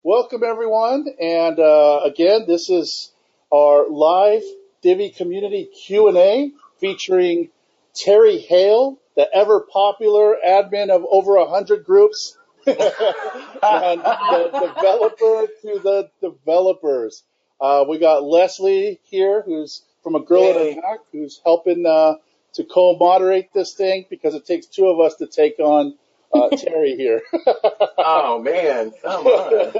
Welcome, everyone. And again, this is our live Divi Community Q&A featuring Terry Hale, the ever-popular admin of over 100 groups, and the developer to the developers. We got Leslie here, who's from A Girl in a Mac, who's helping to co-moderate this thing because it takes two of us to take on Terry here. Oh, man, come on.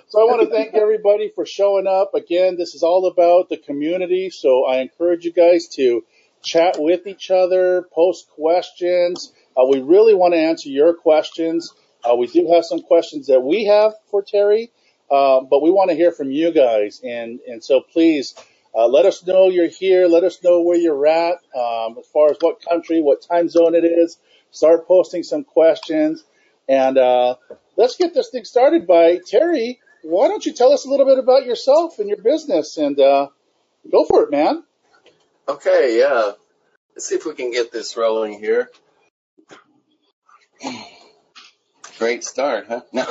So I want to thank everybody for showing up. Again, this is all about the community, so I encourage you guys to chat with each other, post questions. We really want to answer your questions. We do have some questions that we have for Terry, but we want to hear from you guys. And so please let us know you're here. Let us know where you're at as far as what country, what time zone it is. Start posting some questions. And let's get this thing started by Terry. Why don't you tell us a little bit about yourself and your business, and go for it, man. Okay, yeah. Let's see if we can get this rolling here. Great start, huh? No.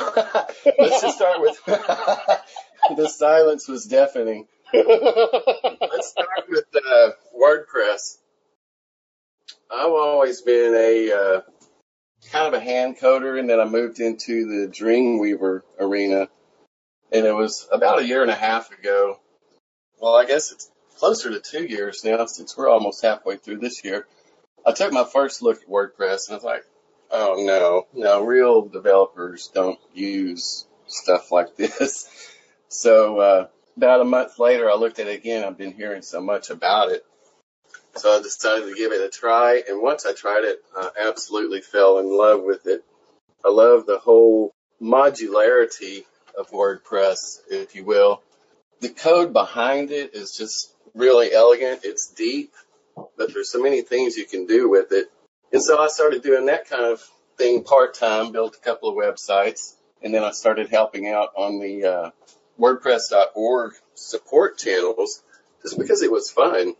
Let's just start with the silence was deafening. Let's start with WordPress. I've always been a kind of a hand coder, and then I moved into the Dreamweaver arena. And it was about 1.5 years ago. Well, I guess it's closer to 2 years now, since we're almost halfway through this year. I took my first look at WordPress, and I was like, oh, no, real developers don't use stuff like this. So about a month later, I looked at it again. I've been hearing so much about it. So I decided to give it a try. And once I tried it, I absolutely fell in love with it. I love the whole modularity of WordPress, if you will. The code behind it is just really elegant. It's deep, but there's so many things you can do with it. And so I started doing that kind of thing part-time, built a couple of websites, and then I started helping out on the WordPress.org support channels just because it was fun.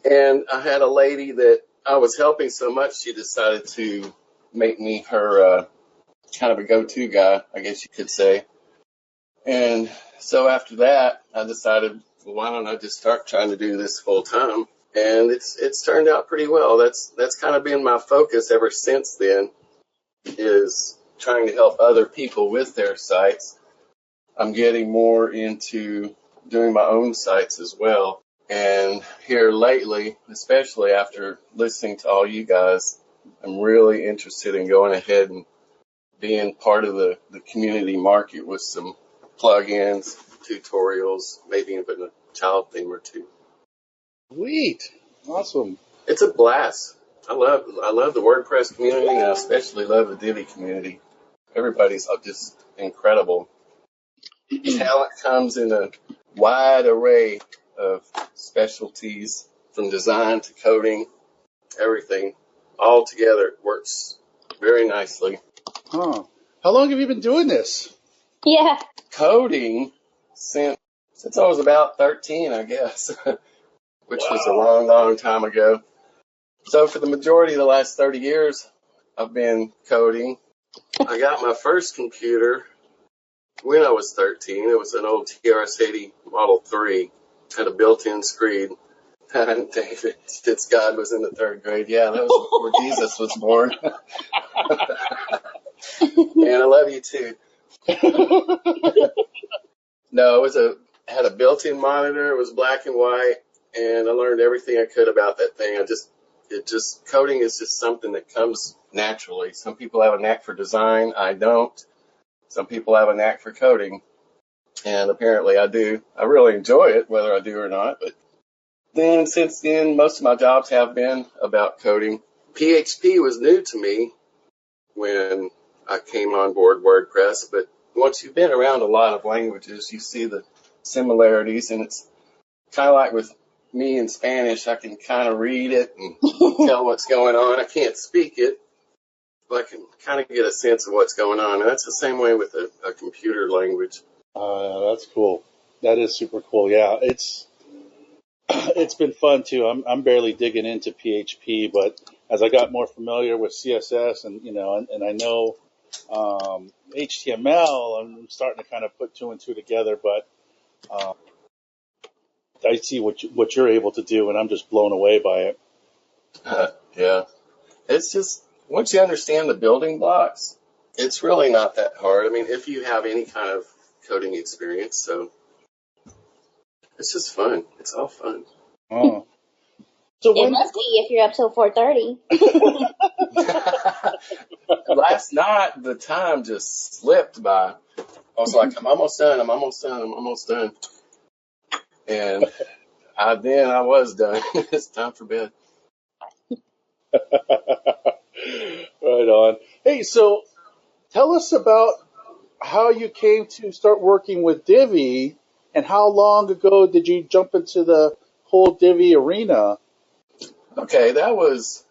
And I had a lady that I was helping so much, she decided to make me her kind of a go-to guy, I guess you could say. And so after that, I decided, well, why don't I just start trying to do this full time? And it's turned out pretty well. That's kind of been my focus ever since then, is trying to help other people with their sites. I'm getting more into doing my own sites as well. And here lately, especially after listening to all you guys, I'm really interested in going ahead and being part of the community market with some plugins, tutorials, maybe even a child theme or two. Sweet. Awesome. It's a blast. I love the WordPress community, and I especially love the Divi community. Everybody's just incredible. Talent comes in a wide array of specialties, from design to coding, everything. All together, it works very nicely. Huh. How long have you been doing this? Yeah. Coding since I was about 13, I guess, which was a long, long time ago. So for the majority of the last 30 years, I've been coding. I got my first computer when I was 13. It was an old TRS-80 Model 3. Had a built-in screen. And David Stitzgod was in the 3rd grade. Yeah, that was before Jesus was born. Man, I love you too. No, had a built-in monitor. It was black and white, and I learned everything I could about that thing. Coding is just something that comes naturally. Some people have a knack for design. I don't. Some people have a knack for coding, and apparently I do. I really enjoy it, whether I do or not. But then, since then, most of my jobs have been about coding. PHP was new to me when I came on board WordPress, but once you've been around a lot of languages, you see the similarities, and it's kind of like with me in Spanish. I can kind of read it and tell what's going on. I can't speak it, but I can kind of get a sense of what's going on, and that's the same way with a computer language. That's cool. That is super cool. Yeah, it's been fun too. I'm barely digging into PHP, but as I got more familiar with CSS and I know HTML. I'm starting to kind of put two and two together, but I see what you're able to do, and I'm just blown away by it. Yeah. It's just, once you understand the building blocks, it's really not that hard. I mean, if you have any kind of coding experience, so it's just fun. It's all fun. Oh. So it must be if you're up till 4:30. Last night, the time just slipped by. I was like, I'm almost done. And I was done. It's time for bed. Right on. Hey, so tell us about how you came to start working with Divi, and how long ago did you jump into the whole Divi arena? Okay, that was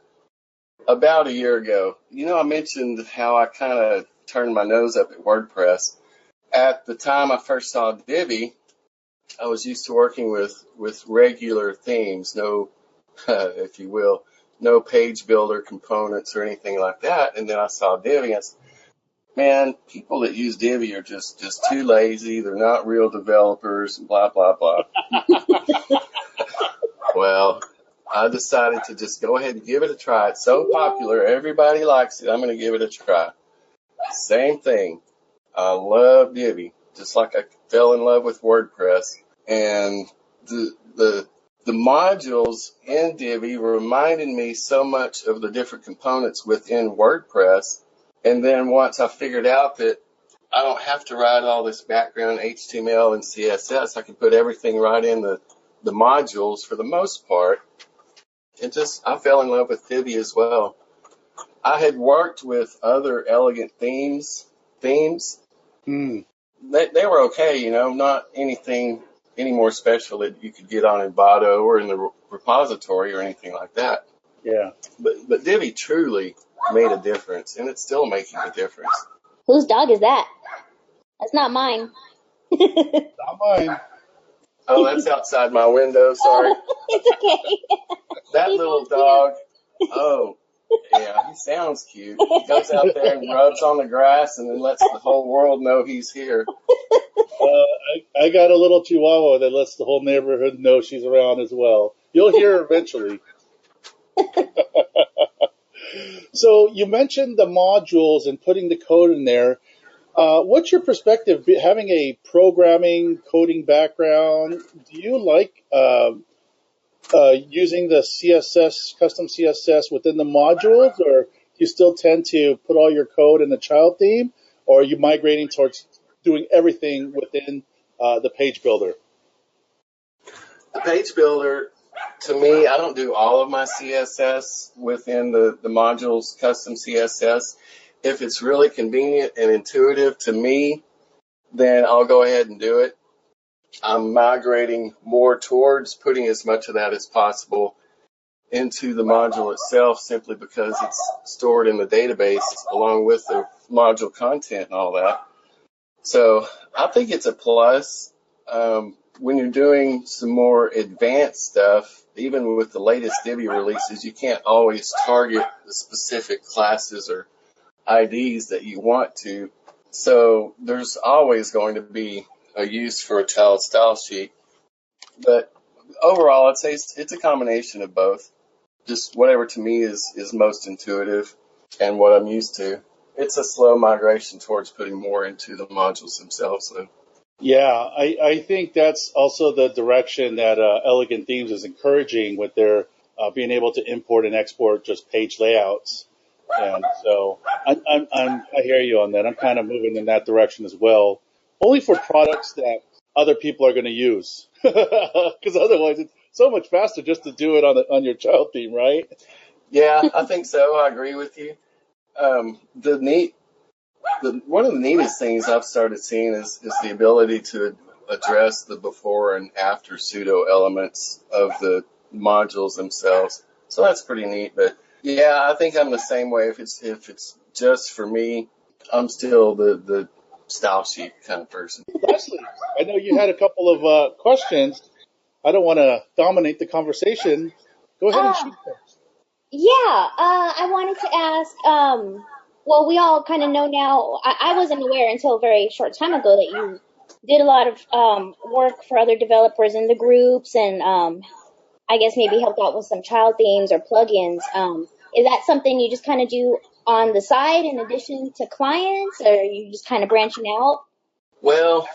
about a year ago. You know, I mentioned how I kind of turned my nose up at WordPress. At the time I first saw Divi, I was used to working with regular themes, no, if you will, no page builder components or anything like that. And then I saw Divi, and I said, man, people that use Divi are just too lazy. They're not real developers, blah, blah, blah. Well, I decided to just go ahead and give it a try. It's so popular. Everybody likes it. I'm going to give it a try. Same thing. I love Divi, just like I fell in love with WordPress. And the modules in Divi reminded me so much of the different components within WordPress. And then once I figured out that I don't have to write all this background HTML and CSS, I can put everything right in the modules for the most part. I fell in love with Divi as well. I had worked with other elegant themes. Mm. They were okay, you know, not anything any more special that you could get on Envato or in the repository or anything like that. Yeah. But Divi truly made a difference, and it's still making a difference. Whose dog is that? That's not mine. Not mine. Oh, that's outside my window. Sorry. It's okay. That little dog. Oh, yeah, he sounds cute. He goes out there and rubs on the grass and then lets the whole world know he's here. I got a little chihuahua that lets the whole neighborhood know she's around as well. You'll hear her eventually. So you mentioned the modules and putting the code in there. What's your perspective, having a programming coding background? Do you like using the CSS, custom CSS within the modules, or do you still tend to put all your code in the child theme, or are you migrating towards doing everything within the page builder? The page builder, to me, I don't do all of my CSS within the modules, custom CSS. If it's really convenient and intuitive to me, then I'll go ahead and do it. I'm migrating more towards putting as much of that as possible into the module itself, simply because it's stored in the database along with the module content and all that. So I think it's a plus. When you're doing some more advanced stuff, even with the latest Divi releases, you can't always target the specific classes or IDs that you want to. So there's always going to be a use for a child style sheet. But overall, I'd say it's a combination of both. Just whatever to me is most intuitive and what I'm used to. It's a slow migration towards putting more into the modules themselves, though. Yeah, I think that's also the direction that Elegant Themes is encouraging with their being able to import and export just page layouts. And so I hear you on that. I'm kind of moving in that direction as well, only for products that other people are going to use, because otherwise it's so much faster just to do it on your child theme, right? Yeah, I think so. I agree with you. One of the neatest things I've started seeing is the ability to address the before and after pseudo elements of the modules themselves. So that's pretty neat. But yeah, I think I'm the same way. If it's just for me, I'm still the style sheet kind of person. Lastly, I know you had a couple of questions. I don't want to dominate the conversation. Go ahead and shoot them. Yeah, I wanted to ask, Well, we all kind of know now. I wasn't aware until a very short time ago that you did a lot of work for other developers in the groups, and I guess maybe helped out with some child themes or plugins. Is that something you just kind of do on the side in addition to clients, or are you just kind of branching out? Well,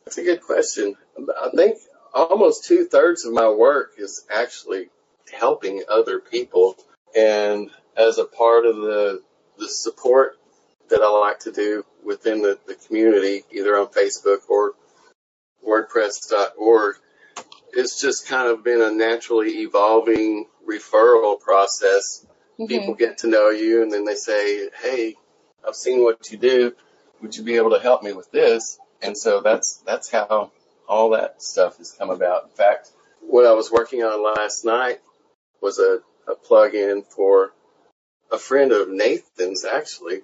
that's a good question. I think almost 2/3 of my work is actually helping other people. And as a part of the support that I like to do within the community, either on Facebook or WordPress.org, it's just kind of been a naturally evolving referral process. Mm-hmm. People get to know you, and then they say, hey, I've seen what you do. Would you be able to help me with this? And so that's how all that stuff has come about. In fact, what I was working on last night was a plug-in for a friend of Nathan's, actually.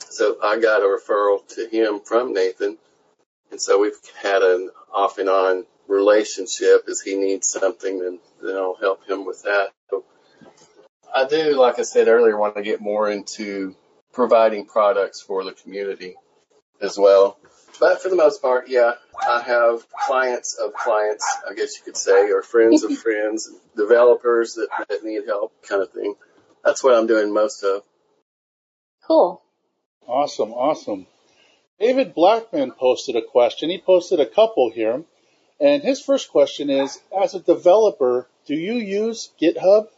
So I got a referral to him from Nathan. And so we've had an off and on relationship. As he needs something, then I'll help him with that. So I do, like I said earlier, want to get more into providing products for the community as well. But for the most part, yeah, I have clients of clients, I guess you could say, or friends of friends, developers that need help, kind of thing. That's what I'm doing most of. Cool. Awesome. David Blackman posted a question. He posted a couple here. And his first question is, as a developer, do you use GitHub?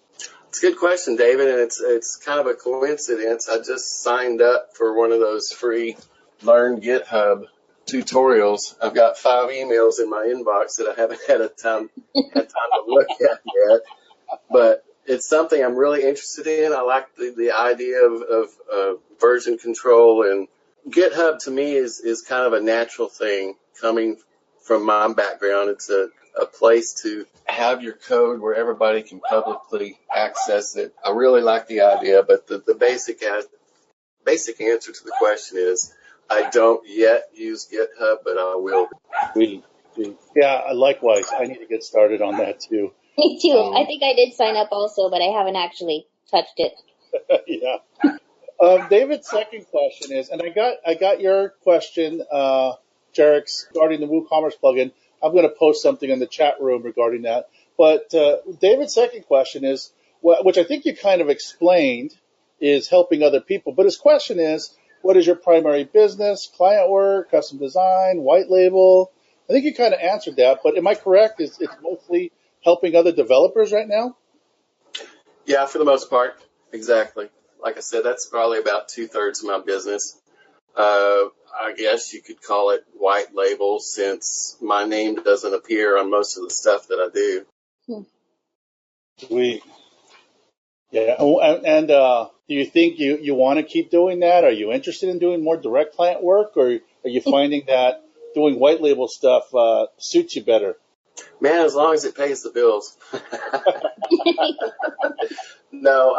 It's a good question, David, and it's kind of a coincidence. I just signed up for one of those free Learn GitHub tutorials. I've got 5 emails in my inbox that I haven't had time to look at yet. But it's something I'm really interested in. I like the idea of version control, and GitHub to me is kind of a natural thing coming from my background. It's a place to have your code where everybody can publicly access it. I really like the idea, but the basic answer to the question is I don't yet use GitHub, but I will. Yeah, likewise. I need to get started on that too. Me too. I think I did sign up also, but I haven't actually touched it. Yeah. David's second question is, and I got your question, Jarek's, regarding the WooCommerce plugin. I'm going to post something in the chat room regarding that. But David's second question is, which I think you kind of explained, is helping other people. But his question is, what is your primary business? Client work, custom design, white label? I think you kind of answered that. But am I correct? It's mostly helping other developers right now? Yeah, for the most part, exactly. Like I said, that's probably about 2/3 of my business. I guess you could call it white label, since my name doesn't appear on most of the stuff that I do. Sweet. Yeah, and do you think you want to keep doing that? Are you interested in doing more direct client work, or are you finding that doing white label stuff suits you better? Man, as long as it pays the bills. No,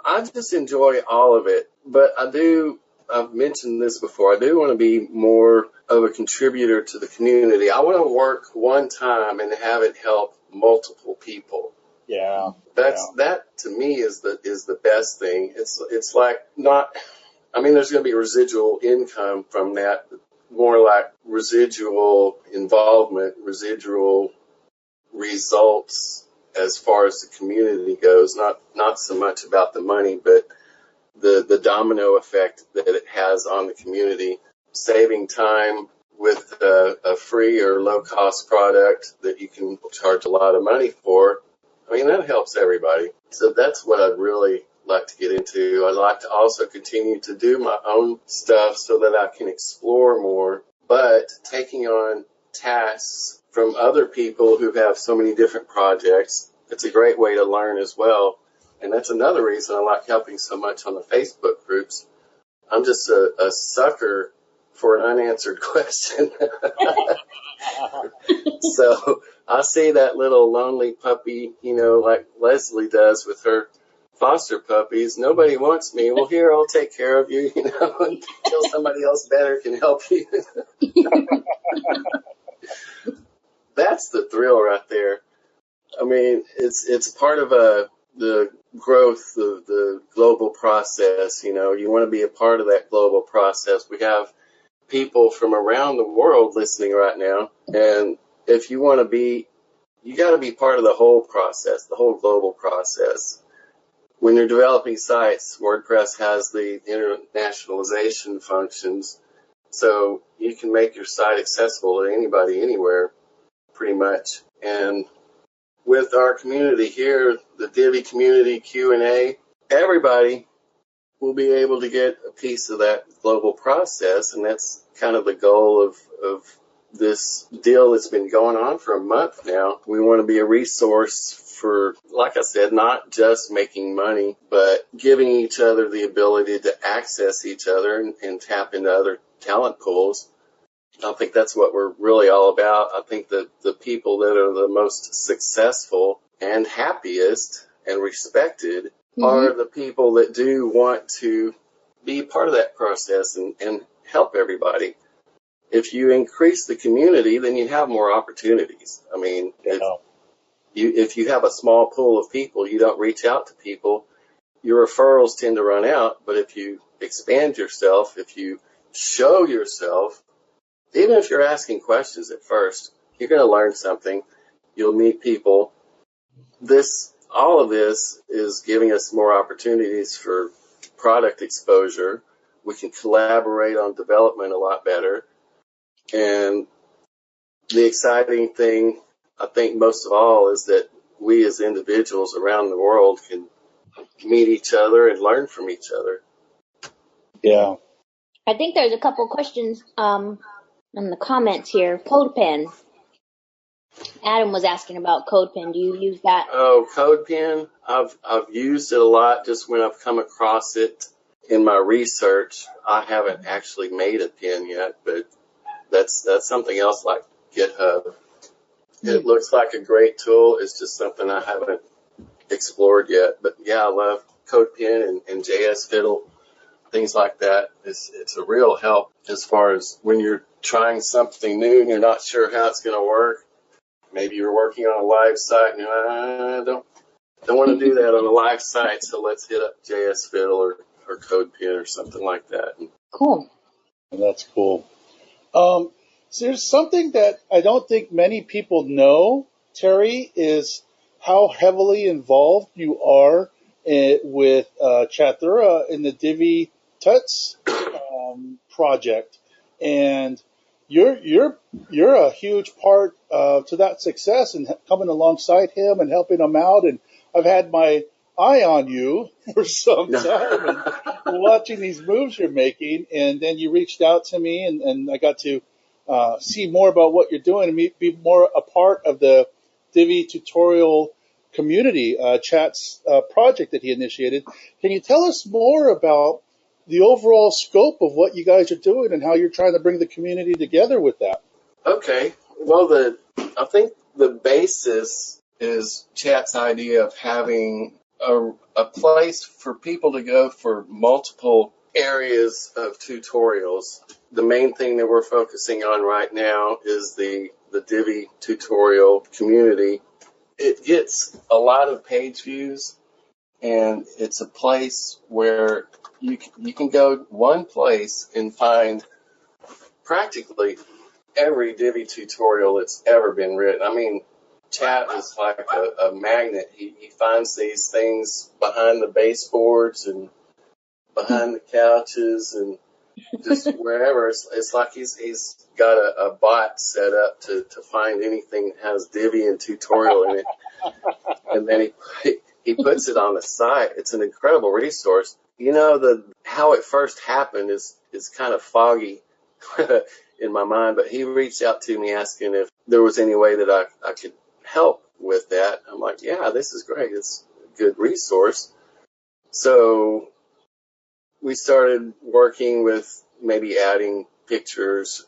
I just enjoy all of it. But I've mentioned this before, I do want to be more of a contributor to the community. I want to work one time and have it help multiple people. Yeah. That to me is the best thing. It's like there's going to be residual income from that, more like residual involvement, residual results as far as the community goes. Not so much about the money, but the domino effect that it has on the community. Saving time with a free or low cost product that you can charge a lot of money for. I mean, that helps everybody. So that's what I'd really like to get into. I'd like to also continue to do my own stuff so that I can explore more, but taking on tasks from other people who have so many different projects, it's a great way to learn as well. And that's another reason I like helping so much on the Facebook groups. I'm just a sucker for an unanswered question. So I see that little lonely puppy, like Leslie does with her foster puppies. Nobody wants me. Well, here, I'll take care of you, until somebody else better can help you. That's the thrill right there. I mean, it's part of the growth of the global process. You know, you want to be a part of that global process. We have people from around the world listening right now, and if you want to be, you got to be part of the whole process, the whole global process. When you're developing sites, WordPress has the internationalization functions, so you can make your site accessible to anybody, anywhere, pretty much. And with our community here, the Divi Community Q&A, everybody will be able to get a piece of that global process, and that's kind of the goal of this deal that's been going on for a month now. We want to be a resource for, like I said, not just making money, but giving each other the ability to access each other and tap into other talent pools. I think that's what we're really all about. I think that the people that are the most successful and happiest and respected are the people that do want to be part of that process and help everybody. If you increase the community, then you have more opportunities. I mean, if you have a small pool of people, you don't reach out to people, your referrals tend to run out. But if you expand yourself, if you show yourself, even if you're asking questions at first, you're going to learn something. You'll meet people. All of this is giving us more opportunities for product exposure. We can collaborate on development a lot better. And the exciting thing, I think most of all, is that we as individuals around the world can meet each other and learn from each other. Yeah. I think there's a couple questions in the comments here. CodePen. Adam was asking about CodePen. Do you use that? Oh, CodePen. I've used it a lot just when I've come across it in my research. I haven't actually made a pen yet, but that's something else like GitHub. It looks like a great tool. It's just something I haven't explored yet. But yeah, I love CodePen and JS Fiddle, things like that. It's a real help as far as when you're trying something new and you're not sure how it's going to work. Maybe you're working on a live site and you're like, I don't want to do that on a live site, so let's hit up JS Fiddle or CodePen or something like that. Cool. That's cool. So there's something that I don't think many people know, Terry, is how heavily involved you are with Chathura in the Divi Tuts project, and you're a huge part to that success and coming alongside him and helping him out. And I've had my eye on you for some time and watching these moves you're making, and then you reached out to me, and I got to see more about what you're doing and be more a part of the Divi tutorial community chats project that he initiated. Can you tell us more about the overall scope of what you guys are doing and how you're trying to bring the community together with that? Okay. Well, I think the basis is Chat's idea of having a place for people to go for multiple areas of tutorials. The main thing that we're focusing on right now is the Divi tutorial community. It gets a lot of page views, and it's a place where you can go one place and find practically every Divi tutorial that's ever been written. I mean, Chat is like a magnet. He finds these things behind the baseboards and behind the couches and just wherever. It's like he's got a bot set up to find anything that has Divi and tutorial in it. And then he puts it on the site. It's an incredible resource. You know, how it first happened is kind of foggy in my mind, but he reached out to me asking if there was any way that I could help with that. I'm like, yeah, this is great. It's a good resource. So we started working with maybe adding pictures,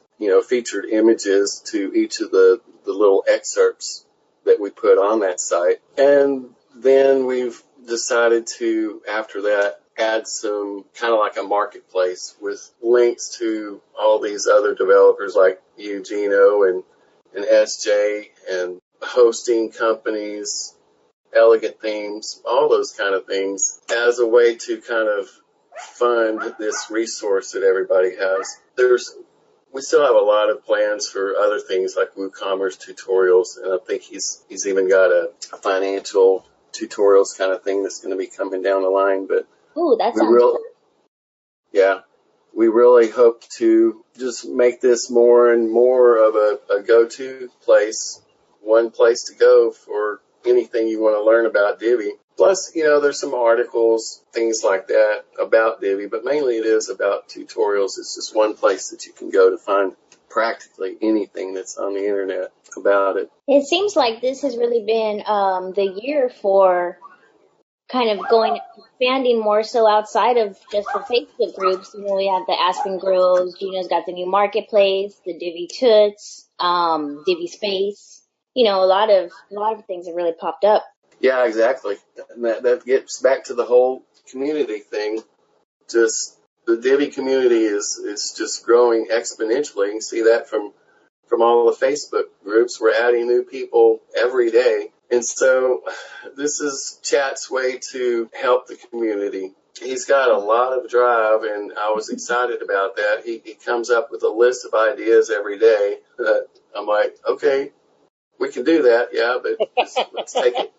featured images to each of the little excerpts that we put on that site. And then we've decided to, after that, add some kind of like a marketplace with links to all these other developers like Eugenio and SJ and hosting companies elegant themes, all those kind of things, as a way to kind of fund this resource that everybody has. We still have a lot of plans for other things like WooCommerce tutorials, and I think he's even got a financial tutorials kind of thing that's going to be coming down the line. But Ooh, that sounds cool. Yeah, we really hope to just make this more and more of a go-to place, one place to go for anything you want to learn about Divi. Plus, there's some articles, things like that about Divi, but mainly it is about tutorials. It's just one place that you can go to find practically anything that's on the internet about it. It seems like this has really been the year for kind of expanding more so outside of just the Facebook groups. We have the Aspen Grows, Gino's got the new Marketplace, the Divi Toots, Divi Space. A lot of things have really popped up. Yeah, exactly. And that gets back to the whole community thing. Just the Divi community is just growing exponentially. You can see that from all the Facebook groups. We're adding new people every day. And so this is Chat's way to help the community. He's got a lot of drive, and I was excited about that. He comes up with a list of ideas every day. I'm like, okay, we can do that, yeah, but let's take it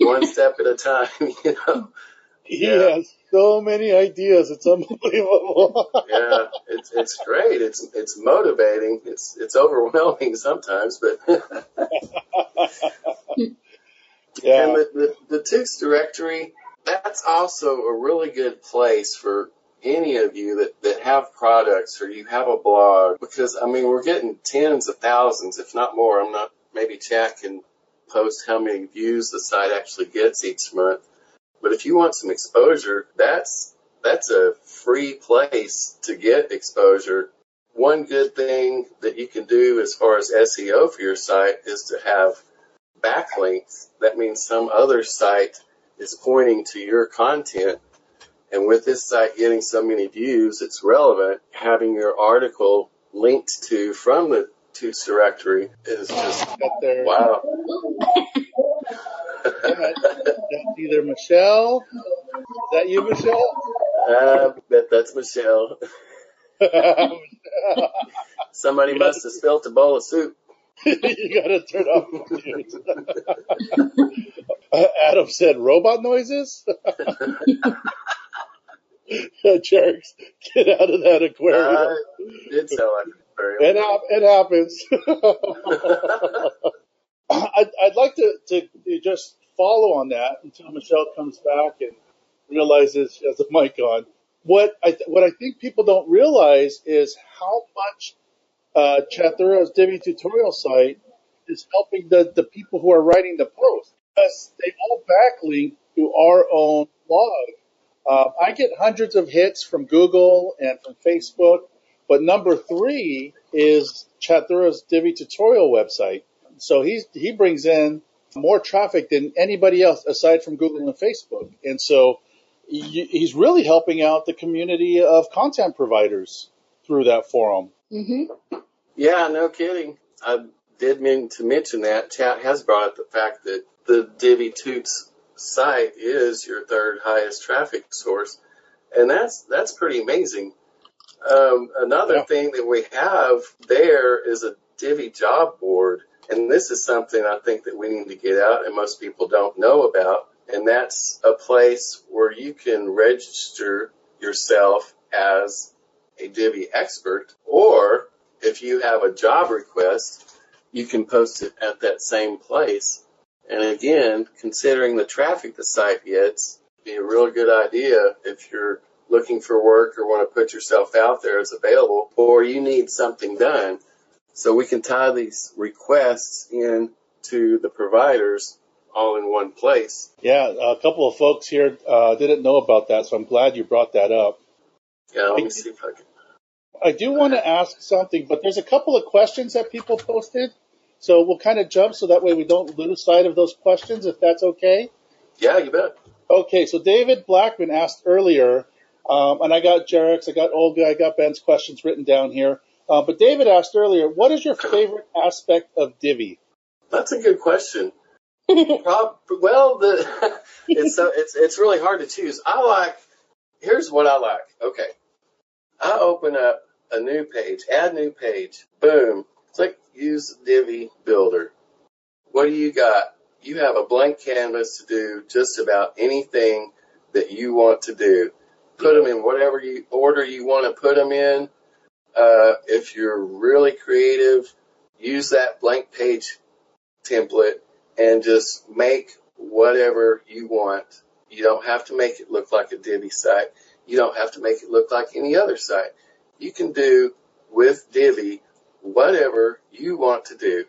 one step at a time, He has so many ideas. It's unbelievable. Yeah, it's great. It's motivating. It's overwhelming sometimes, but Yeah. And the Toots directory, that's also a really good place for any of you that have products or you have a blog, because we're getting tens of thousands, if not more. Maybe Chat can post how many views the site actually gets each month. But if you want some exposure, that's a free place to get exposure. One good thing that you can do as far as SEO for your site is to have backlinks. That means some other site is pointing to your content. And with this site getting so many views, it's relevant. Having your article linked to from the Toots directory is just, wow. That's either Michelle. Is that you, Michelle? That's Michelle. Somebody must have spilled a bowl of soup. You got to turn off the Adam said, robot noises? Jerks, get out of that aquarium. It sound like an aquarium. It happens. I'd like to just follow on that until Michelle comes back and realizes she has the mic on. What I think people don't realize is how much Chatura's Divi tutorial site is helping the people who are writing the post, because they all backlink to our own blog. I get hundreds of hits from Google and from Facebook, but number 3 is Chatura's Divi tutorial website. So he brings in more traffic than anybody else aside from Google and Facebook. And so he's really helping out the community of content providers through that forum. Mm-hmm. Yeah, no kidding. I did mean to mention that. Chat has brought up the fact that the Divi Toots site is your third highest traffic source, and that's pretty amazing. Another thing that we have there is a Divi job board, and this is something I think that we need to get out and most people don't know about, and that's a place where you can register yourself as a Divi expert, or if you have a job request, you can post it at that same place. And again, considering the traffic the site gets, it'd be a real good idea if you're looking for work or want to put yourself out there as available, or you need something done. So we can tie these requests in to the providers all in one place. Yeah, a couple of folks here didn't know about that, so I'm glad you brought that up. Yeah, let me see if I can. I do want to ask something, but there's a couple of questions that people posted, so we'll kind of jump so that way we don't lose sight of those questions, if that's okay. Yeah, you bet. Okay, so David Blackman asked earlier, and I got Jarek's, I got Olga, I got Ben's questions written down here, but David asked earlier, what is your favorite aspect of Divi? That's a good question. Well, it's really hard to choose. Here's what I like. Okay, I open up a new page, add new page, boom, click use Divi Builder. What do you got? You have a blank canvas to do just about anything that you want to do. Put them in whatever order you want to put them in. If you're really creative, use that blank page template and just make whatever you want. You don't have to make it look like a Divi site. You don't have to make it look like any other site. You can do with Divi whatever you want to do.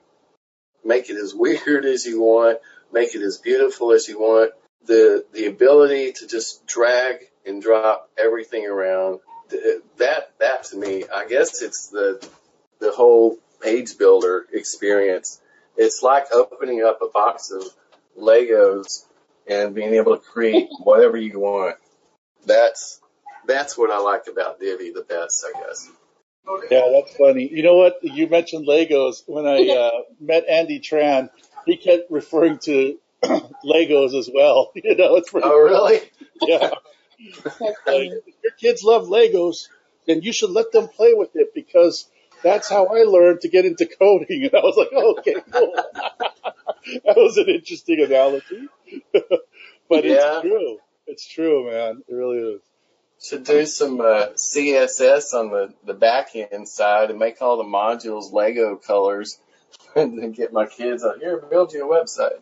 Make it as weird as you want. Make it as beautiful as you want. The ability to just drag and drop everything around. That to me, I guess it's the whole page builder experience. It's like opening up a box of Legos and being able to create whatever you want. That's what I like about Divi the best, I guess. Yeah, that's funny. You know what? You mentioned Legos. When I met Andy Tran, he kept referring to Legos as well. It's pretty. Oh, really? Yeah. Like, if your kids love Legos, then you should let them play with it because that's how I learned to get into coding. And I was like, oh, okay, cool. That was an interesting analogy. But It's true. It's true, man. It really is. Should do some CSS on the back end side and make all the modules Lego colors and then get my kids out here, build you a website.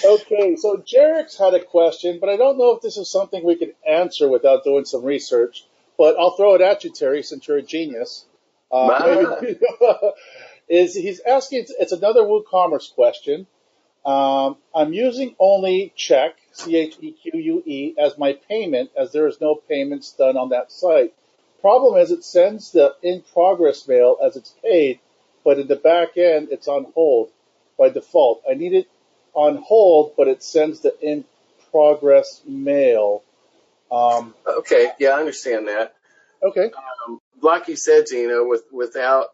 Okay, so Jarek's had a question, but I don't know if this is something we can answer without doing some research. But I'll throw it at you, Terry, since you're a genius. He's asking, it's another WooCommerce question. I'm using only check, CHEQUE, as my payment, as there is no payments done on that site. Problem is it sends the in-progress mail as it's paid, but in the back end, it's on hold by default. I need it on hold, but it sends the in-progress mail. Okay, yeah, I understand that. Okay. Like you said, Gina, without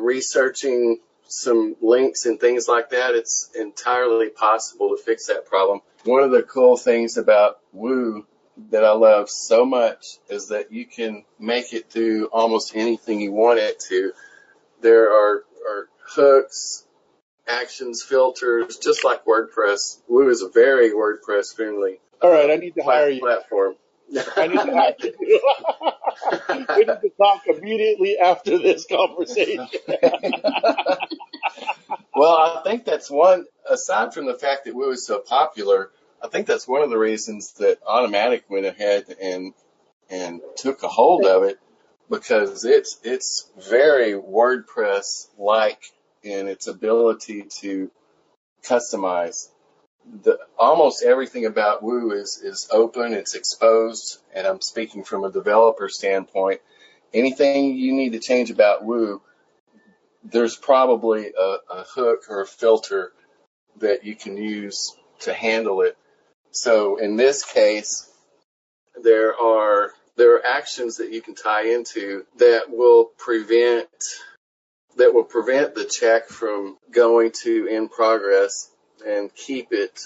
researching some links and things like that, it's entirely possible to fix that problem. One of the cool things about Woo that I love so much is that you can make it do almost anything you want it to. There are hooks, actions, filters, just like WordPress. Woo is a very WordPress friendly All right, I need to hire you. Platform. I need to hire you. We need to talk immediately after this conversation. Well, I think that's one, aside from the fact that Woo is so popular, I think that's one of the reasons that Automatic went ahead and took a hold of it, because it's very WordPress-like in its ability to customize. Almost everything about Woo is open, it's exposed, and I'm speaking from a developer standpoint. Anything you need to change about Woo, there's probably a hook or a filter that you can use to handle it. So in this case, there are actions that you can tie into that will prevent the check from going to in progress and keep it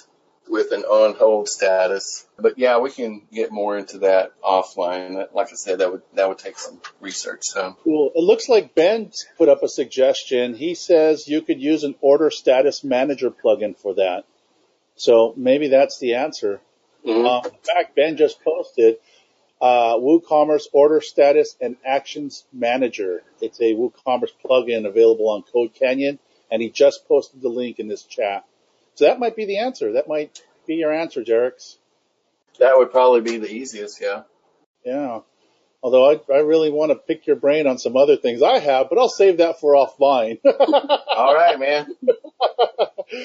with an on hold status. But yeah, we can get more into that offline. Like I said, that would take some research. So cool. It looks like Ben put up a suggestion. He says you could use an order status manager plugin for that. So maybe that's the answer. Mm-hmm. In fact, Ben just posted WooCommerce Order Status and Actions Manager. It's a WooCommerce plugin available on Code Canyon, and he just posted the link in this chat. So that might be the answer. That might be your answer, Jarex. That would probably be the easiest, yeah. Yeah. Although I really want to pick your brain on some other things I have, but I'll save that for offline. All right, man.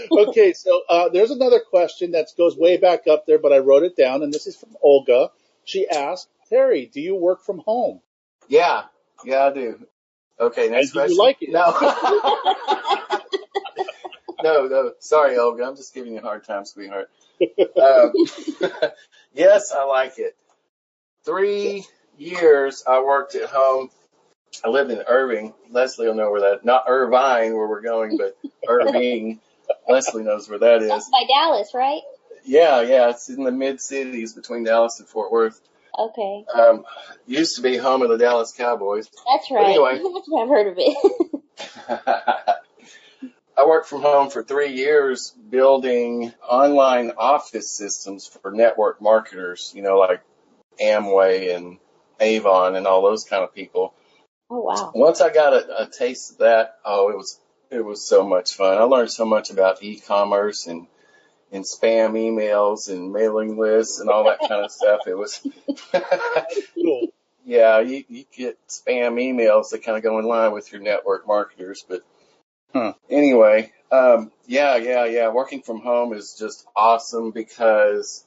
Okay, so there's another question that goes way back up there, but I wrote it down, and this is from Olga. She asked, Terry, do you work from home? Yeah, I do. Okay, next question. Do you like it? No. No. Sorry, Olga. I'm just giving you a hard time, sweetheart. Yes, I like it. 3 years I worked at home. I lived in Irving. Leslie will know where that, not Irvine where we're going, but Irving. Leslie knows where that That's is. by Dallas, right? Yeah, it's in the mid-cities between Dallas and Fort Worth. Okay. Used to be home of the Dallas Cowboys. That's right. Anyway. I've heard of it. I worked from home for 3 years building online office systems for network marketers, like Amway and Avon and all those kind of people. Oh, wow. Once I got a taste of that, it was so much fun. I learned so much about e-commerce and spam emails and mailing lists and all that kind of stuff. It was, yeah, you get spam emails that kind of go in line with your network marketers. But anyway, yeah. Working from home is just awesome because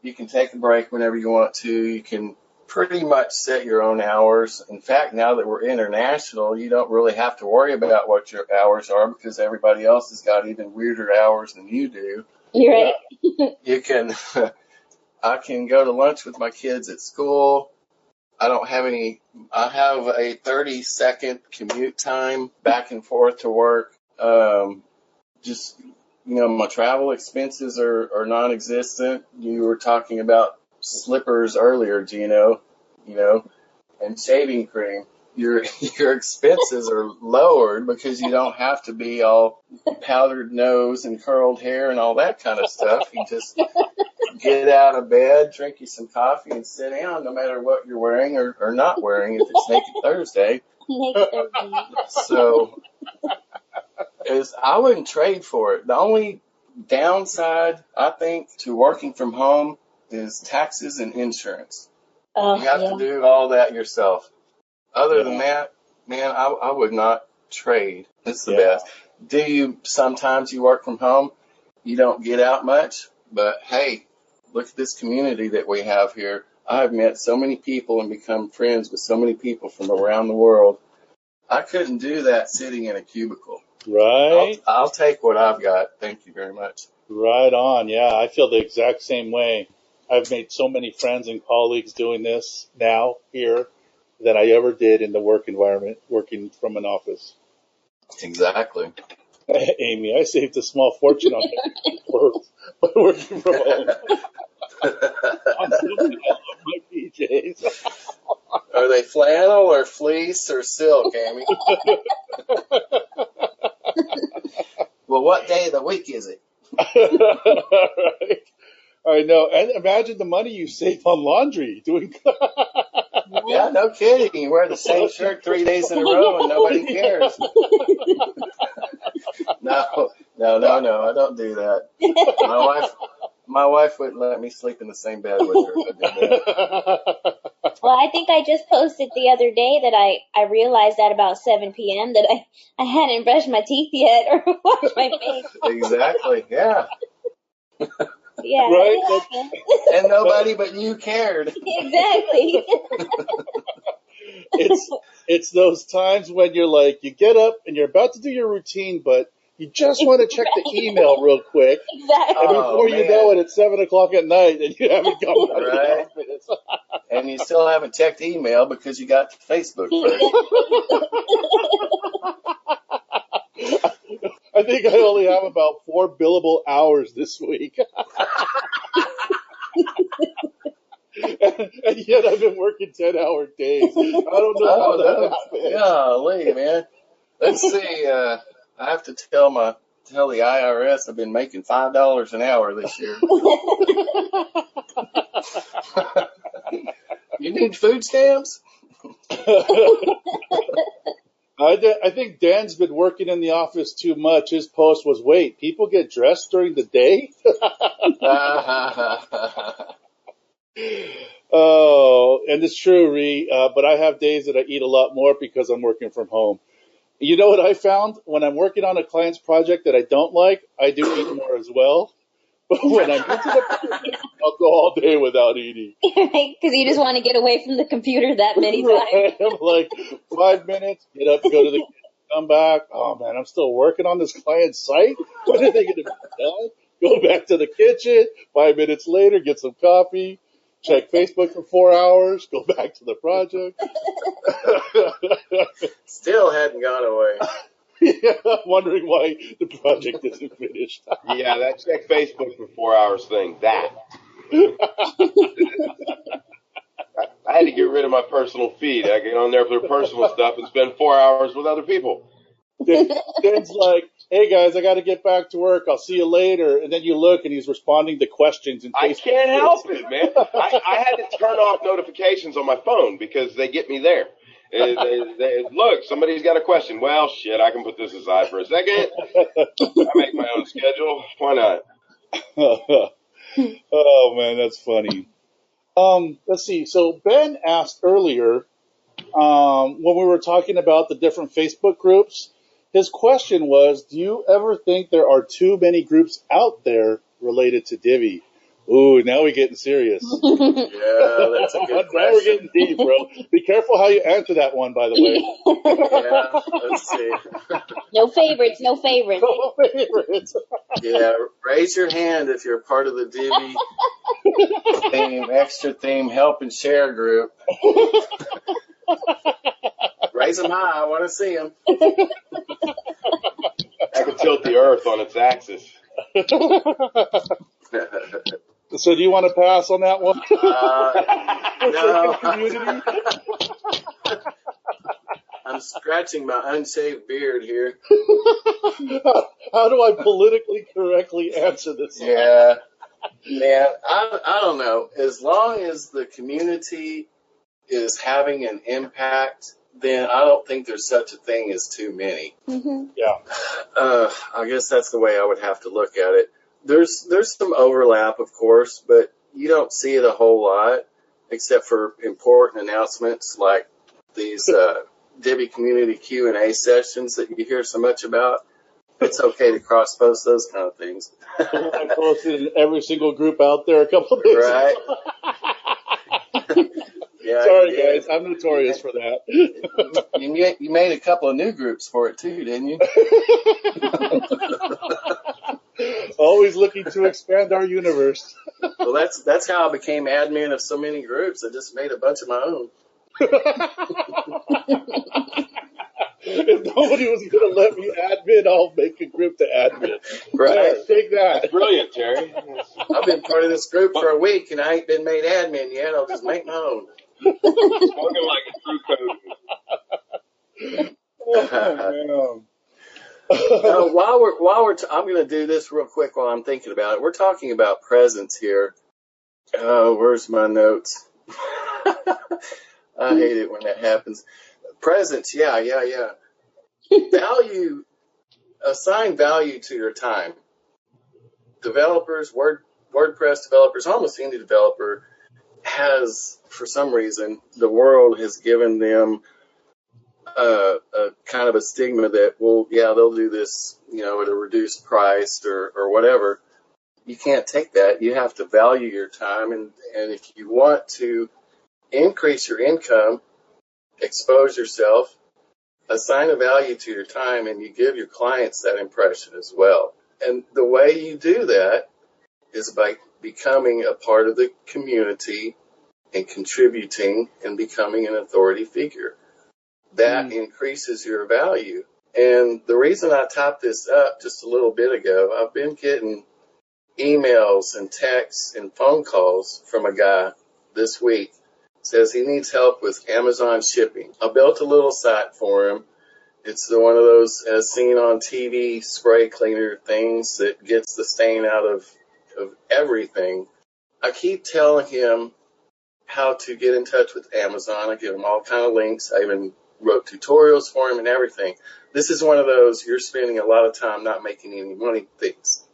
you can take a break whenever you want to. You can pretty much set your own hours. In fact, now that we're international, you don't really have to worry about what your hours are because everybody else has got even weirder hours than you do. You're right. You can, I can go to lunch with my kids at school. I have a 30-second commute time back and forth to work. My travel expenses are non-existent. You were talking about slippers earlier, Gino, and shaving cream. Your expenses are lowered because you don't have to be all powdered nose and curled hair and all that kind of stuff. You just get out of bed, drink you some coffee, and sit down no matter what you're wearing or not wearing if it's Naked Thursday. Naked Thursday. So I wouldn't trade for it. The only downside, I think, to working from home is taxes and insurance. You have to do all that yourself. Other than that, man, I would not trade. It's the best. Sometimes you work from home, you don't get out much, but hey, look at this community that we have here. I've met so many people and become friends with so many people from around the world. I couldn't do that sitting in a cubicle. Right. I'll take what I've got. Thank you very much. Right on. Yeah, I feel the exact same way. I've made so many friends and colleagues doing this now here than I ever did in the work environment, working from an office. Exactly. Amy, I saved a small fortune on by working from home. I love my PJs. Are they flannel or fleece or silk, Amy? Well, what day of the week is it? Right. I know. And imagine the money you save on laundry doing. Yeah, no kidding. You wear the same shirt 3 days in a row and nobody cares. No, I don't do that. My wife wouldn't let me sleep in the same bed with her if I did that. Well, I think I just posted the other day that I realized at about 7 p.m. that I hadn't brushed my teeth yet or washed my face. Exactly, yeah. Yeah. Right? And nobody but you cared. Exactly. It's those times when you're like, you get up and you're about to do your routine, but you just want to check the email real quick. Exactly. And before you know it, it's 7 o'clock at night and you haven't gone out of the office. And you still haven't checked email because you got to Facebook first. I think I only have about 4 billable hours this week. and yet I've been working 10-hour days. I don't know how that happened. Golly, man. Let's see. I have to tell the IRS I've been making $5 an hour this year. You need food stamps? I think Dan's been working in the office too much. His post was, wait, people get dressed during the day? Oh, and it's true, Ree, but I have days that I eat a lot more because I'm working from home. You know what I found? When I'm working on a client's project that I don't like, I do eat more as well. But when I'm into the project, I'll go all day without eating. Because you just want to get away from the computer that many times. I'm like, 5 minutes, get up, go to the kitchen, come back. Oh, man, I'm still working on this client's site. When are they going to be done? Go back to the kitchen. 5 minutes later, get some coffee. Check Facebook for 4 hours. Go back to the project. hadn't gone away. Yeah, I'm wondering why the project isn't finished. Yeah, that check Facebook for 4 hours thing. That. I had to get rid of my personal feed. I get on there for personal stuff and spend 4 hours with other people. Dan's like, hey guys, I got to get back to work. I'll see you later. And then you look and he's responding to questions. And I can't help it, man. I had to turn off notifications on my phone because they get me there. Look, somebody's got a question. Well, shit, I can put this aside for a second. I make my own schedule. Why not? Oh man, that's funny. Let's see. So Ben asked earlier when we were talking about the different Facebook groups. His question was, do you ever think there are too many groups out there related to Divi? Ooh, now we're getting serious. Yeah, that's a good question. Now we're getting deep, bro. Be careful how you answer that one, by the way. Yeah, let's see. No favorites, no favorites. No favorites. Yeah, raise your hand if you're part of the Divi theme, extra theme, help and share group. Raise them high. I want to see them. I can tilt the earth on its axis. So do you want to pass on that one? No. I'm scratching my unshaved beard here. How do I politically correctly answer this? Yeah. Man, I don't know. As long as the community is having an impact, then I don't think there's such a thing as too many. Mm-hmm. Yeah. I guess that's the way I would have to look at it. There's some overlap, of course, but you don't see it a whole lot, except for important announcements like these Divi Community Q&A sessions that you hear so much about. It's okay to cross-post those kind of things. I posted in every single group out there a couple of days Right. ago. Yeah, Sorry, guys. I'm notorious for that. You made a couple of new groups for it, too, didn't you? Always looking to expand our universe. Well, that's how I became admin of so many groups. I just made a bunch of my own. If nobody was going to let me admin, I'll make a group to admin. Right. There, take that. Brilliant, Terry. I've been part of this group for a week, and I ain't been made admin yet. I'll just make my own. Spoken like a true code. Oh, While I'm going to do this real quick while I'm thinking about it. We're talking about presence here. Oh, where's my notes? I hate it when that happens. Presence, yeah. Value, assign value to your time. Developers, WordPress developers, almost any developer has, for some reason, the world has given them a kind of a stigma that, well, yeah, they'll do this, at a reduced price or whatever. You can't take that. You have to value your time, and if you want to increase your income, expose yourself, assign a value to your time, and you give your clients that impression as well. And the way you do that is by becoming a part of the community and contributing and becoming an authority figure. That increases your value. And the reason I typed this up just a little bit ago, I've been getting emails and texts and phone calls from a guy this week. Says he needs help with Amazon shipping. I built a little site for him. It's one of those, as seen on TV, spray cleaner things that gets the stain out of everything. I keep telling him how to get in touch with Amazon. I give him all kind of links. I even wrote tutorials for him and everything. This is one of those you're spending a lot of time not making any money things.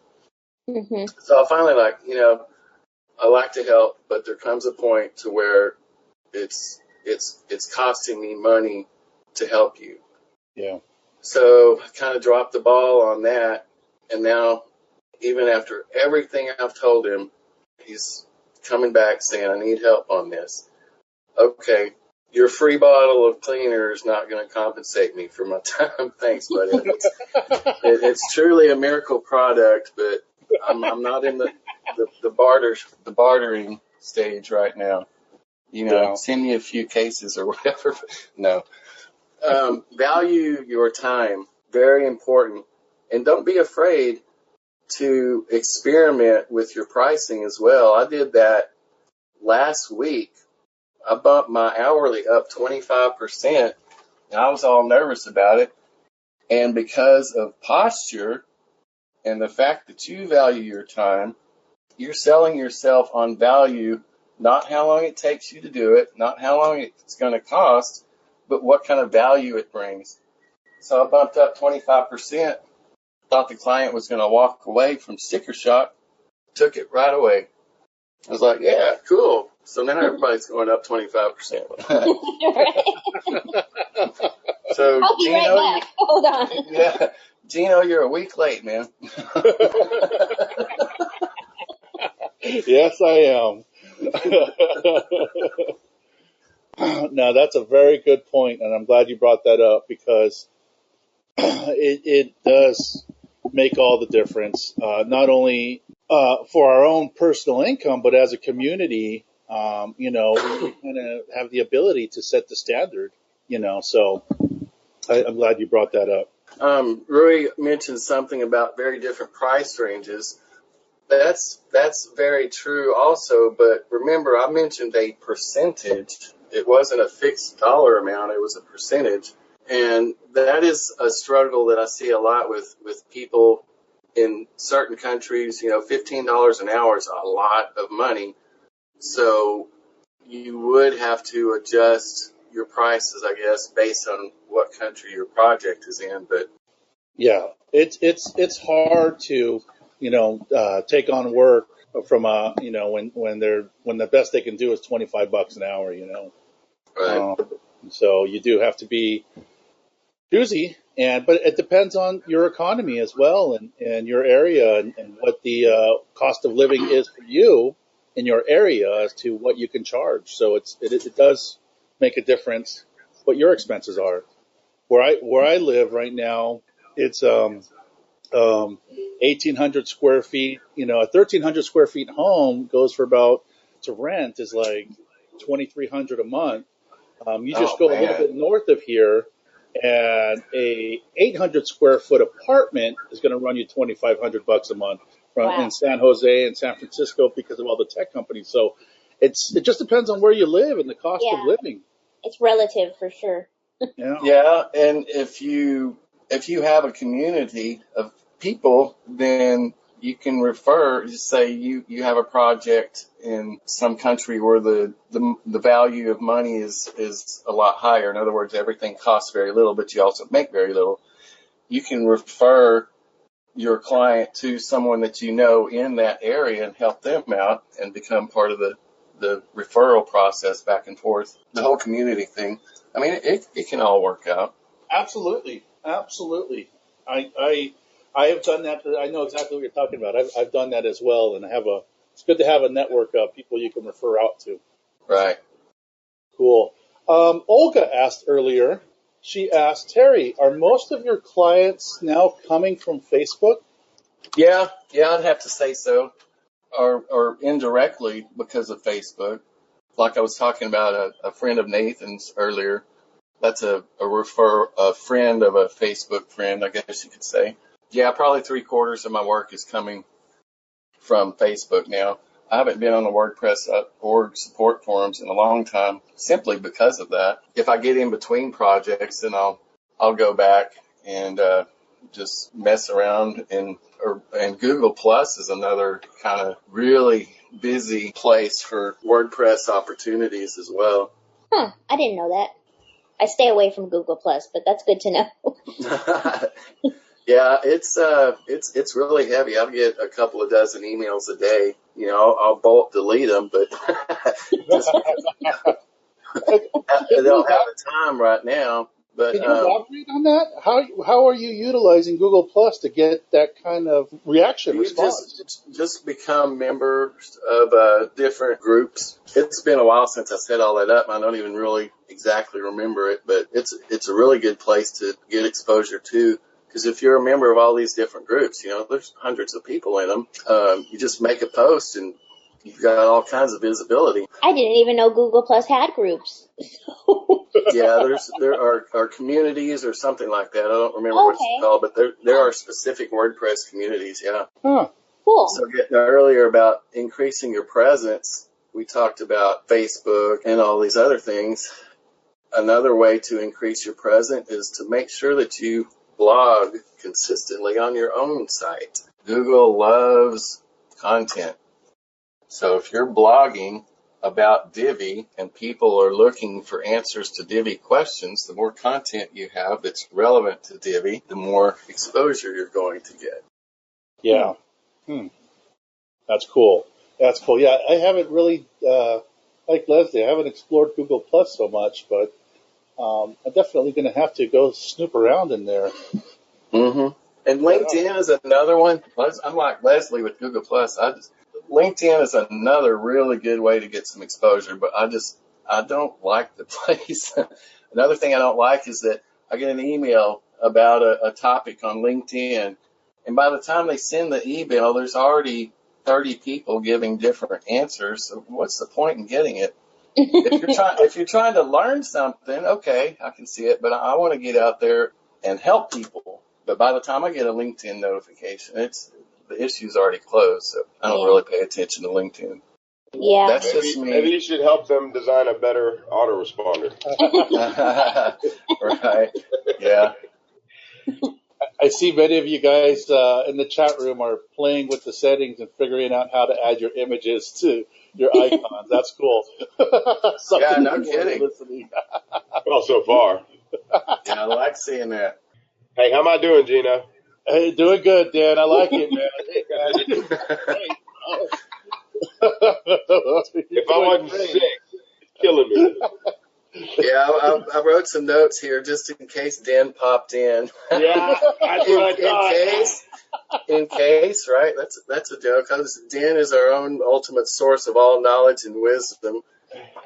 Mm-hmm. So I finally I like to help, but there comes a point to where it's costing me money to help you. Yeah. So I kind of dropped the ball on that, and now even after everything I've told him, he's coming back saying, I need help on this. Okay, your free bottle of cleaner is not going to compensate me for my time. Thanks, buddy. It's truly a miracle product, but I'm not in the bartering stage right now. Send me a few cases or whatever. No. Value your time. Very important. And don't be afraid to experiment with your pricing as well. I did that last week. I bumped my hourly up 25%. And I was all nervous about it. And because of posture and the fact that you value your time, you're selling yourself on value, not how long it takes you to do it, not how long it's going to cost, but what kind of value it brings. So I bumped up 25%. Thought the client was going to walk away from sticker shock. Took it right away. I was like, yeah, cool. So now everybody's going up 25%. So I'll be Gino, right back. Hold on. yeah, Gino, you're a week late, man. Yes, I am. Now, that's a very good point, and I'm glad you brought that up because it does make all the difference, not only for our own personal income, but as a community, we kind of have the ability to set the standard, so I'm glad you brought that up. Rui mentioned something about very different price ranges. That's very true also, but remember I mentioned a percentage. It wasn't a fixed dollar amount, it was a percentage. And that is a struggle that I see a lot with people in certain countries. $15 an hour is a lot of money. So you would have to adjust your prices, I guess, based on what country your project is in. But yeah, it's hard to take on work from when the best they can do is $25 an hour. right. So you do have to be choosy, but it depends on your economy as well, and your area, and what the cost of living is for you in your area as to what you can charge. So it does make a difference what your expenses are. Where I live right now, it's 1,800 square feet. A 1,300 square feet home goes for about, to rent is like $2,300 a month. You just go a little bit north of here, and a 800 square foot apartment is going to run you $2,500 a month in San Jose and San Francisco because of all the tech companies. So it just depends on where you live and the cost of living. It's relative for sure. Yeah, and if you have a community of people, then you can refer. Just say you have a project in some country where the value of money is a lot higher. In other words, everything costs very little, but you also make very little. You can refer your client to someone that you know in that area and help them out and become part of the referral process back and forth. The whole community thing. I mean, it can all work out. Absolutely. I have done that. I know exactly what you're talking about. I've done that as well, and it's good to have a network of people you can refer out to. Right. Cool. Olga asked earlier. She asked, Terry, are most of your clients now coming from Facebook? Yeah, I'd have to say so, or indirectly because of Facebook. Like I was talking about a friend of Nathan's earlier. That's a friend of a Facebook friend, I guess you could say. Yeah, probably 3/4 of my work is coming from Facebook now. I haven't been on the WordPress.org support forums in a long time, simply because of that. If I get in between projects, then I'll go back and just mess around. And Google Plus is another kind of really busy place for WordPress opportunities as well. I didn't know that. I stay away from Google Plus, but that's good to know. Yeah, it's really heavy. I get a couple of dozen emails a day. I'll bulk delete them, but just I don't have the time right now. But can you elaborate on that? How are you utilizing Google Plus to get that kind of response? Just become members of different groups. It's been a while since I set all that up. I don't even really exactly remember it, but it's a really good place to get exposure to. Because if you're a member of all these different groups, there's hundreds of people in them. You just make a post and you've got all kinds of visibility. I didn't even know Google Plus had groups. Yeah, there are communities or something like that. I don't remember what it's called, but there are specific WordPress communities. Yeah. Huh. Cool. So getting earlier about increasing your presence, we talked about Facebook and all these other things. Another way to increase your presence is to make sure that you blog consistently on your own site. Google loves content. So if you're blogging about Divi and people are looking for answers to Divi questions, the more content you have that's relevant to Divi, the more exposure you're going to get. Yeah. That's cool. That's cool. Yeah, I haven't really, like Leslie, I haven't explored Google Plus so much, but I'm definitely going to have to go snoop around in there. Mm-hmm. And LinkedIn is another one. I'm like Leslie with Google Plus. LinkedIn is another really good way to get some exposure, but I don't like the place. Another thing I don't like is that I get an email about a topic on LinkedIn, and by the time they send the email, there's already 30 people giving different answers. So what's the point in getting it? If you're trying to learn something, okay, I can see it, but I want to get out there and help people. But by the time I get a LinkedIn notification, the issue's already closed, so I don't really pay attention to LinkedIn. Yeah. That's just me. Maybe you should help them design a better autoresponder. Right. Yeah. I see many of you guys in the chat room are playing with the settings and figuring out how to add your images to your icons. That's cool. Yeah, no kidding. Listening. Well, so far. Yeah, I like seeing that. Hey, how am I doing, Gino? Hey, doing good, Dan. I like it, man. If I wasn't sick, killing me. Yeah, I wrote some notes here just in case Dan popped in. Yeah, that's what I thought. In case, right? That's a joke. Dan is our own ultimate source of all knowledge and wisdom.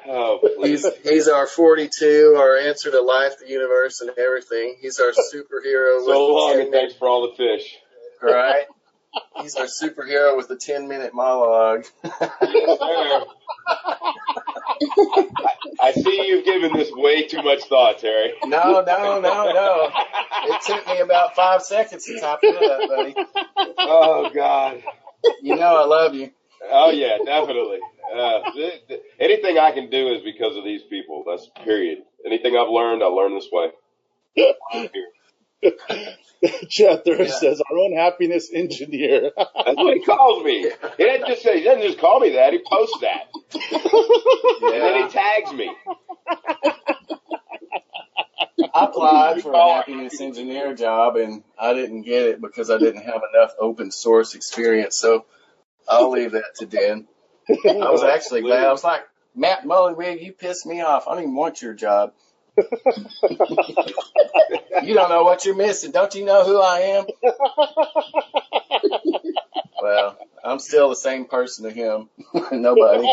Oh, please. He's our 42, our answer to life, the universe, and everything. He's our superhero. So long, and thanks for all the fish. Right? He's our superhero with the 10-minute monologue. Yes, sir. I see you've given this way too much thought, Terry. No. It took me about 5 seconds to top it up, buddy. Oh, God. You know I love you. Oh, yeah, definitely. Anything I can do is because of these people. That's period. Anything I've learned, I learned this way. Chat there says our own happiness engineer. That's what he calls me. He doesn't just call me that. He posts that. And then he tags me. I applied for a happiness engineer job, and I didn't get it because I didn't have enough open source experience. So I'll leave that to Dan. I was actually glad. I was like, Matt Mullenweg, you pissed me off. I don't even want your job. You don't know what you're missing. Don't you know who I am? Well, I'm still the same person to him. Nobody.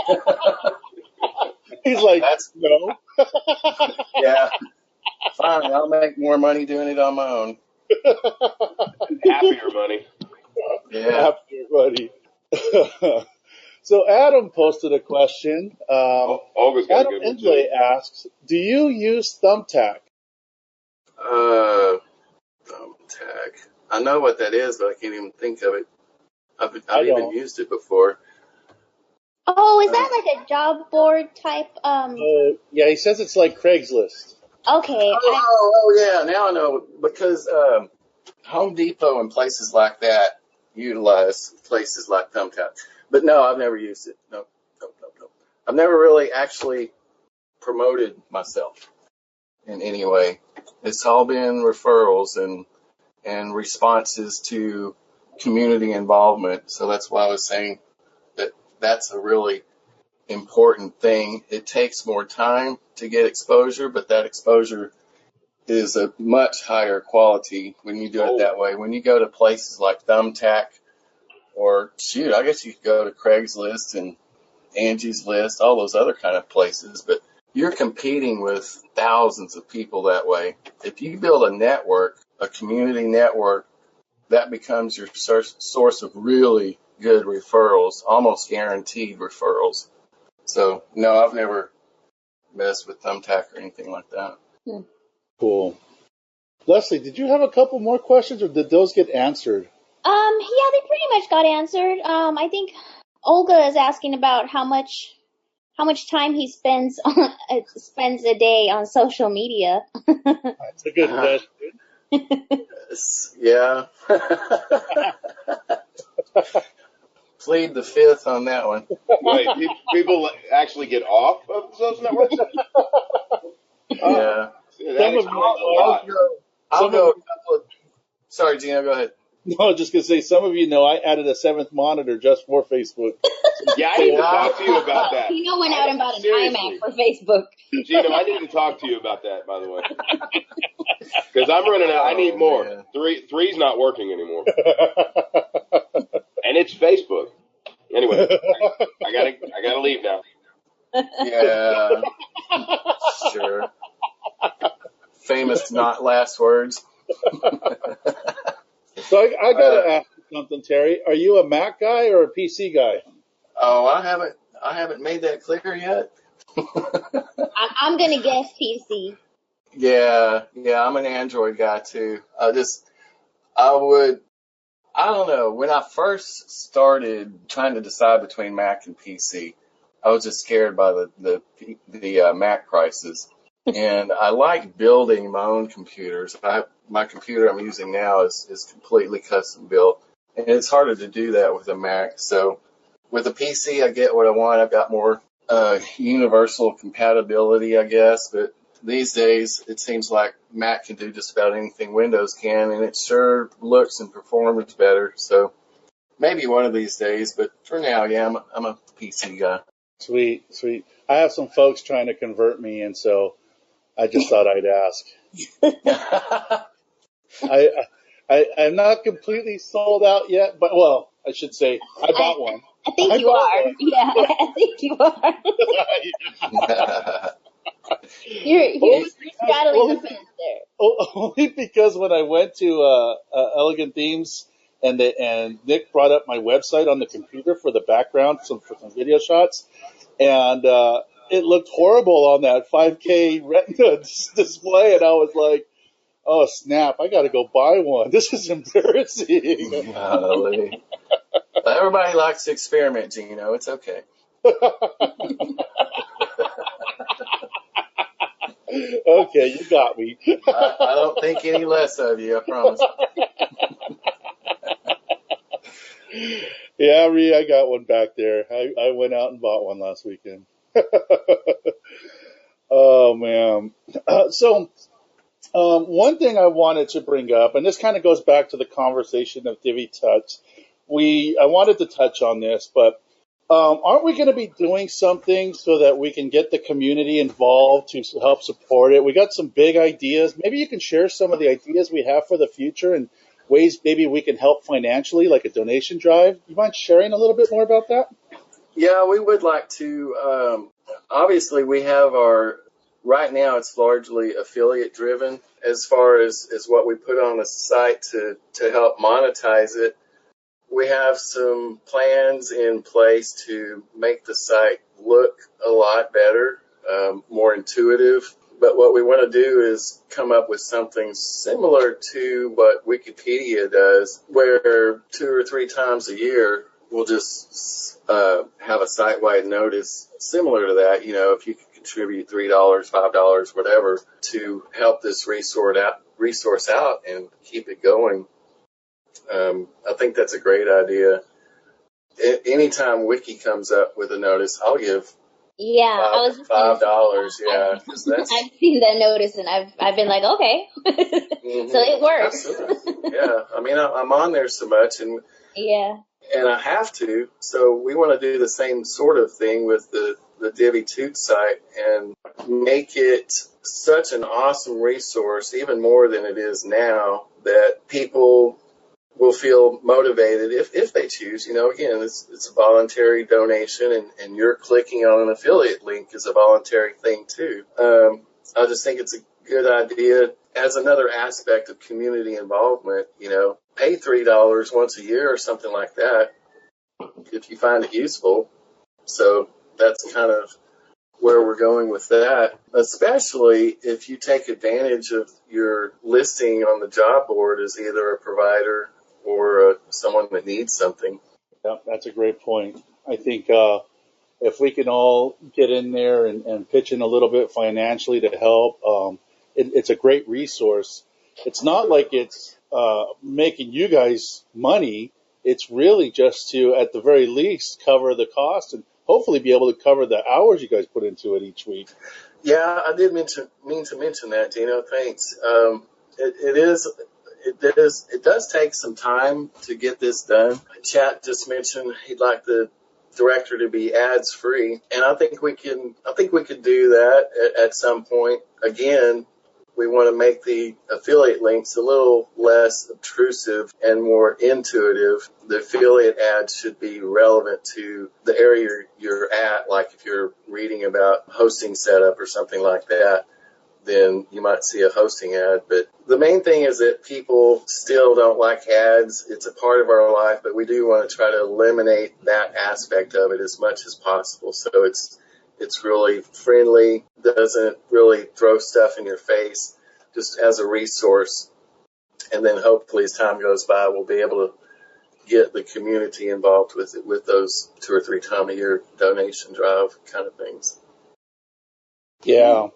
He's like, no. Yeah. Fine, I'll make more money doing it on my own. Happier money. Yeah. Happier money. So Adam posted a question. Olga's got Adam a good one, Endley too. asks, do you use Thumbtack? Thumbtack. I know what that is, but I can't even think of it. I've even used it before. Oh, is that like a job board type? Yeah, he says it's like Craigslist. Okay. Oh, yeah. Now I know because Home Depot and places like that utilize places like Thumbtack. But no, I've never used it. No. I've never really actually promoted myself in any way. It's all been referrals and responses to community involvement. So that's why I was saying that that's a really important thing. It takes more time to get exposure, but that exposure is a much higher quality when you do it that way. When you go to places like Thumbtack, or shoot, I guess you could go to Craigslist and Angie's List, all those other kind of places, but you're competing with thousands of people that way. If you build a network, a community network, that becomes your source of really good referrals, almost guaranteed referrals. So, no, I've never mess with Thumbtack or anything like that. Cool. Leslie, did you have a couple more questions, or did those get answered? Yeah, they pretty much got answered. I think Olga is asking about how much time he spends a day on social media. That's a good question. Yeah. Plead the fifth on that one. Wait, people actually get off of social networks? Yeah. That explains a lot. I'll go a couple of... Sorry, Gino, go ahead. No, I was just going to say, some of you know I added a 7th monitor just for Facebook. Yeah, I need to talk to you about that. Gino went out and bought an iMac for Facebook. Gino, I need to talk to you about that, by the way. Because I'm running out. I need more. Man. Three's not working anymore. And it's Facebook. Anyway, I gotta leave now. Yeah. Sure. Famous not last words. So I got to ask you something, Terry. Are you a Mac guy or a PC guy? Oh, I haven't made that clear yet. I'm gonna guess PC. Yeah, I'm an Android guy too. I don't know. When I first started trying to decide between Mac and PC, I was just scared by the Mac prices. And I like building my own computers. My computer I'm using now is completely custom built. And it's harder to do that with a Mac. So with a PC, I get what I want. I've got more universal compatibility, I guess. But these days, it seems like Mac can do just about anything Windows can, and it sure looks and performs better. So maybe one of these days, but for now, yeah, I'm a PC guy. Sweet. I have some folks trying to convert me, and so I just thought I'd ask. I'm not completely sold out yet, but, well, I should say I bought one. I think you are. Yeah, I think you are. You're straddling the fence there. Only because when I went to Elegant Themes and Nick brought up my website on the computer for the background, for some video shots, and it looked horrible on that 5K Retina display, and I was like, oh snap! I got to go buy one. This is embarrassing. Golly. Everybody likes to experiment, Gino. It's okay. Okay, you got me. I don't think any less of you, I promise. Yeah, Ree, I got one back there. I went out and bought one last weekend. Oh, man. One thing I wanted to bring up, and this kind of goes back to the conversation of Divi Touch. I wanted to touch on this, but aren't we going to be doing something so that we can get the community involved to help support it? We got some big ideas. Maybe you can share some of the ideas we have for the future and ways maybe we can help financially, like a donation drive. You mind sharing a little bit more about that? Yeah, we would like to. Obviously, we have right now it's largely affiliate driven as far as what we put on the site to help monetize it. We have some plans in place to make the site look a lot better, more intuitive. But what we want to do is come up with something similar to what Wikipedia does, where 2 or 3 times a year we'll just have a site-wide notice similar to that. You know, if you could contribute $3, $5, whatever, to help this resource out and keep it going. I think that's a great idea. Anytime Wiki comes up with a notice, I'll give $5. Yeah, I've seen that notice and I've been like, okay, so it works. Absolutely. Yeah, I mean, I'm on there so much, and I have to. So we want to do the same sort of thing with the Divi Toot site and make it such an awesome resource, even more than it is now, that people will feel motivated if they choose. You know, again, it's a voluntary donation, and you're clicking on an affiliate link is a voluntary thing too. I just think it's a good idea as another aspect of community involvement. You know, pay $3 once a year or something like that if you find it useful. So that's kind of where we're going with that, especially if you take advantage of your listing on the job board as either a provider or someone that needs something. Yeah, that's a great point. I think if we can all get in there and pitch in a little bit financially to help, it's a great resource. It's not like it's making you guys money. It's really just to, at the very least, cover the cost and hopefully be able to cover the hours you guys put into it each week. Yeah, I did mean to mention that, Dino. Thanks. It does take some time to get this done. Chat just mentioned he'd like the director to be ads free, and I think we can do that at some point. Again, we want to make the affiliate links a little less obtrusive and more intuitive. The affiliate ads should be relevant to the area you're at. Like if you're reading about hosting setup or something like that, then you might see a hosting ad. But the main thing is that people still don't like ads. It's a part of our life, but we do want to try to eliminate that aspect of it as much as possible. So it's really friendly, doesn't really throw stuff in your face, just as a resource. And then hopefully as time goes by, we'll be able to get the community involved with it, with those 2 or 3 times a year donation drive kind of things. Yeah.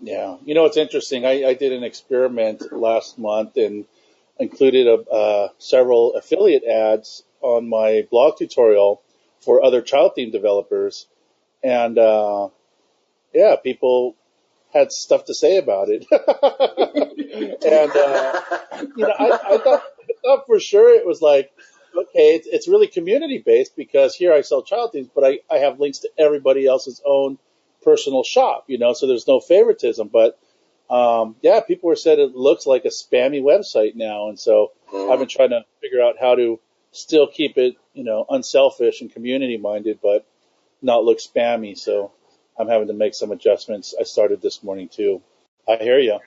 Yeah. You know, it's interesting. I did an experiment last month and included several affiliate ads on my blog tutorial for other child theme developers. And, people had stuff to say about it. And, I thought for sure it was like, okay, it's really community based because here I sell child themes, but I have links to everybody else's own personal shop, so there's no favoritism. But, people were said it looks like a spammy website now. And so I've been trying to figure out how to still keep it, unselfish and community minded, but not look spammy. So I'm having to make some adjustments. I started this morning too. I hear you.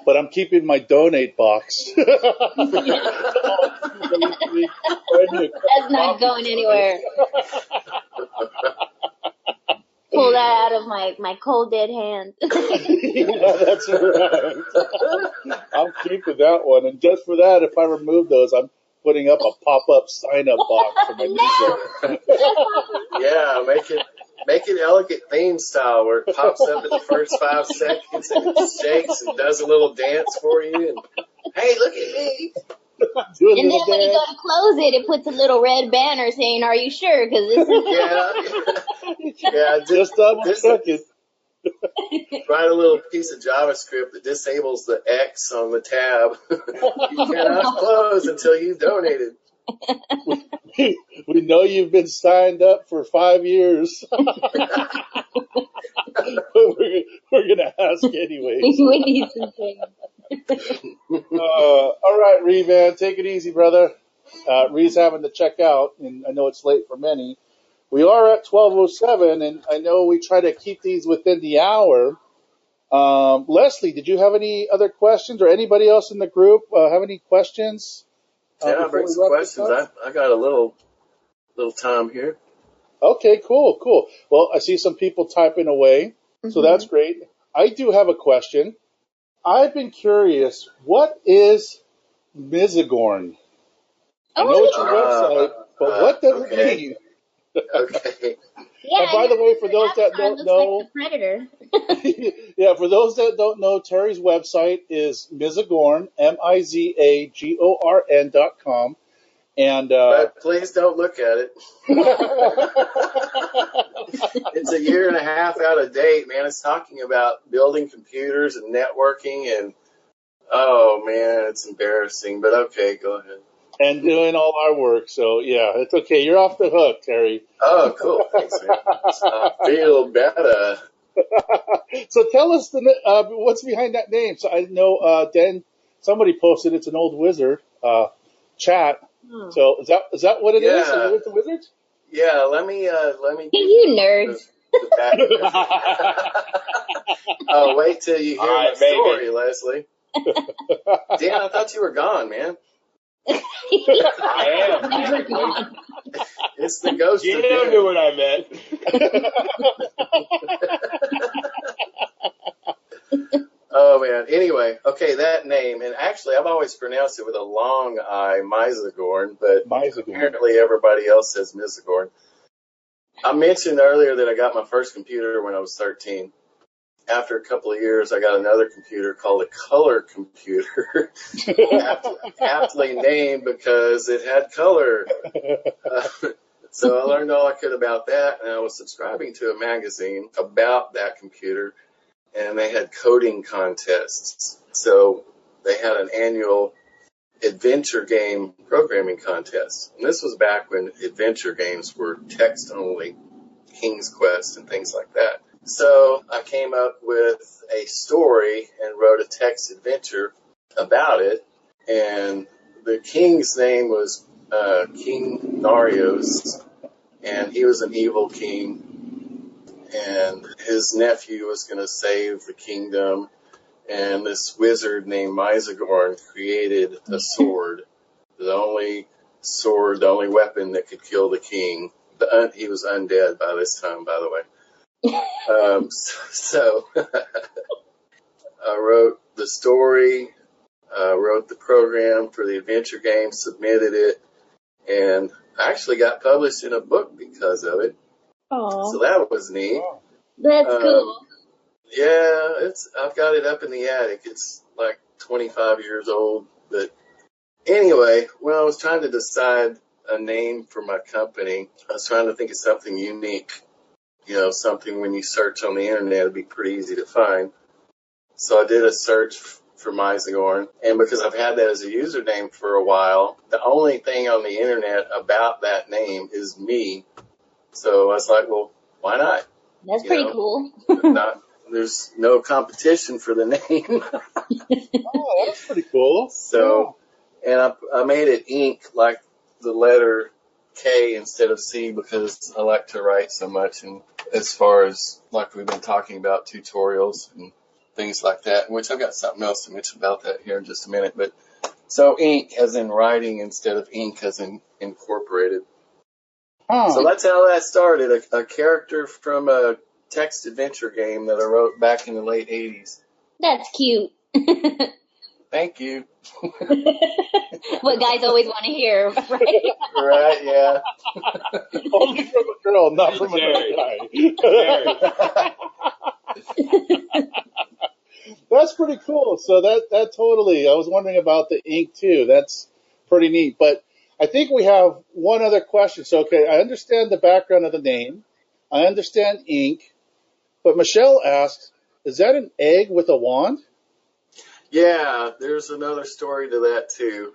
But I'm keeping my donate box. That's not going anywhere. Pull that out of my cold dead hand. Yeah, that's right. I'm keeping that one. And just for that, if I remove those, I'm putting up a pop-up sign-up box for my newsletter. Yeah, make it elegant theme style where it pops up in the first 5 seconds and it shakes and does a little dance for you. And hey, look at me. And then when you go to close it, it puts a little red banner saying, "Are you sure?" Because this is just double check it. Write a little piece of JavaScript that disables the X on the tab. You cannot close until you've donated. We know you've been signed up for 5 years. But we're going to ask anyway. we need some things. All right, Ree, man, take it easy, brother. Ree's having to check out, and I know it's late for many. We are at 12:07, and I know we try to keep these within the hour. Leslie, did you have any other questions, or anybody else in the group have any questions? Yeah, bring some questions. I got a little time here. Okay, cool. Well, I see some people typing away, so that's great. I do have a question. I've been curious, what is Mizagorn? I know it's your website, but what does it mean? Okay. Yeah, and by the way, for those that don't know, like the Predator. Yeah, for those that don't know, Terry's website is Mizagorn, MIZAGORN.com. And but please don't look at it. It's a year and a half out of date, man. It's talking about building computers and networking, and oh man, it's embarrassing. But okay, go ahead. And doing all our work, so yeah, it's okay. You're off the hook, Terry. Oh, cool. Thanks, man. I feel better. So tell us what's behind that name. So I know Dan, somebody posted it's an old wizard chat. So is that what it is? Are you with the wizards? Yeah, let me. You nerds. Oh, wait till you hear my story, Leslie. Dan, I thought you were gone, man. I am. It's the ghost You of don't Divi. know what I meant. Oh, man. Anyway, okay, that name, and actually I've always pronounced it with a long I, Mizagorn, but apparently everybody else says Mizagorn. I mentioned earlier that I got my first computer when I was 13. After a couple of years, I got another computer called a color computer, aptly named because it had color. So I learned all I could about that, and I was subscribing to a magazine about that computer, and they had coding contests. So they had an annual adventure game programming contest. And this was back when adventure games were text only, King's Quest and things like that. So I came up with a story and wrote a text adventure about it. And the king's name was King Narios, and he was an evil king. And his nephew was going to save the kingdom. And this wizard named Mizagorn created a sword, the only weapon that could kill the king. He was undead by this time, by the way. So I wrote the story, wrote the program for the adventure game, submitted it, and I actually got published in a book because of it. Oh, So that was neat. that's cool. Yeah, I've got it up in the attic. It's like 25 years old. But anyway, when I was trying to decide a name for my company, I was trying to think of something unique. Something when you search on the internet, it'd be pretty easy to find. So I did a search for Mizagorn, and because I've had that as a username for a while, the only thing on the internet about that name is me. So I was like, well, why not? That's pretty cool. There's no competition for the name. Oh, that's pretty cool. So, and I made it ink like the letter K instead of C because I like to write so much. And as far as like we've been talking about tutorials and things like that, which I've got something else to mention about that here in just a minute. But so ink as in writing instead of ink as in incorporated. Huh. So that's how that started. A character from a text adventure game that I wrote back in the late 80s. That's cute. Thank you. What guys always want to hear, right? Right, yeah. Only from a girl, not from another guy. That's pretty cool. So that totally, I was wondering about the ink too. That's pretty neat. But I think we have one other question. So, okay, I understand the background of the name. I understand ink. But Michelle asks, is that an egg with a wand? Yeah, there's another story to that too.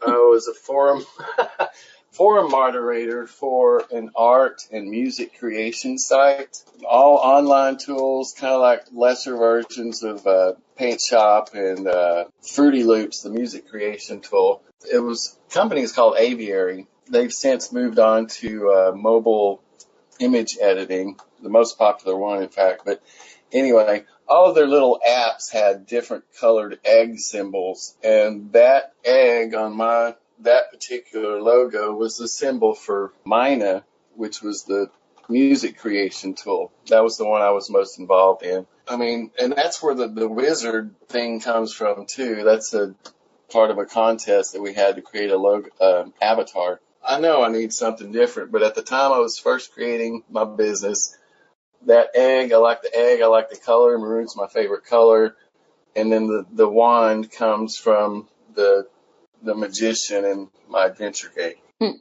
I was a forum moderator for an art and music creation site. All online tools, kind of like lesser versions of Paint Shop and Fruity Loops, the music creation tool. Company is called Aviary. They've since moved on to mobile image editing, the most popular one, in fact. But anyway, all of their little apps had different colored egg symbols, and that egg on that particular logo was the symbol for Mina, which was the music creation tool. That was the one I was most involved in. I mean, and that's where the wizard thing comes from too. That's a part of a contest that we had to create a logo avatar. I know I need something different, but at the time I was first creating my business, that egg, I like the color. Maroon's my favorite color. And then the wand comes from the magician in my adventure game.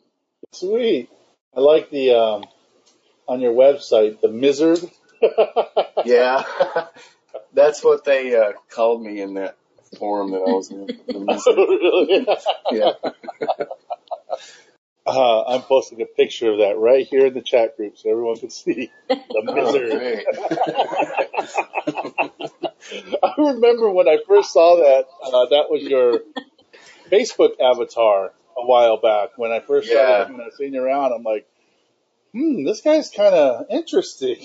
Sweet. I like the, on your website, the Mizard. Yeah. That's what they called me in that forum that I was in. The Mizard. Really? Yeah. I'm posting a picture of that right here in the chat group so everyone can see the Mizard. I remember when I first saw that, that was your Facebook avatar a while back. When I first started seeing you around, I'm like, this guy's kind of interesting.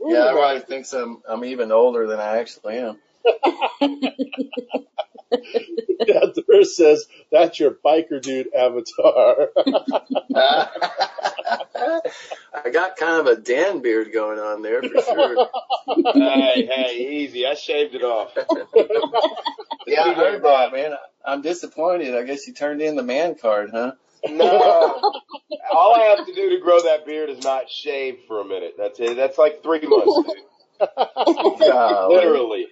Yeah, everybody thinks I'm even older than I actually am. Yeah, Doris says that's your biker dude avatar. I got kind of a Dan beard going on there for sure. Hey, easy. I shaved it off. Yeah, I heard that, man. I'm disappointed. I guess you turned in the man card, huh? No. All I have to do to grow that beard is not shave for a minute. That's it. That's like 3 months, dude. Literally.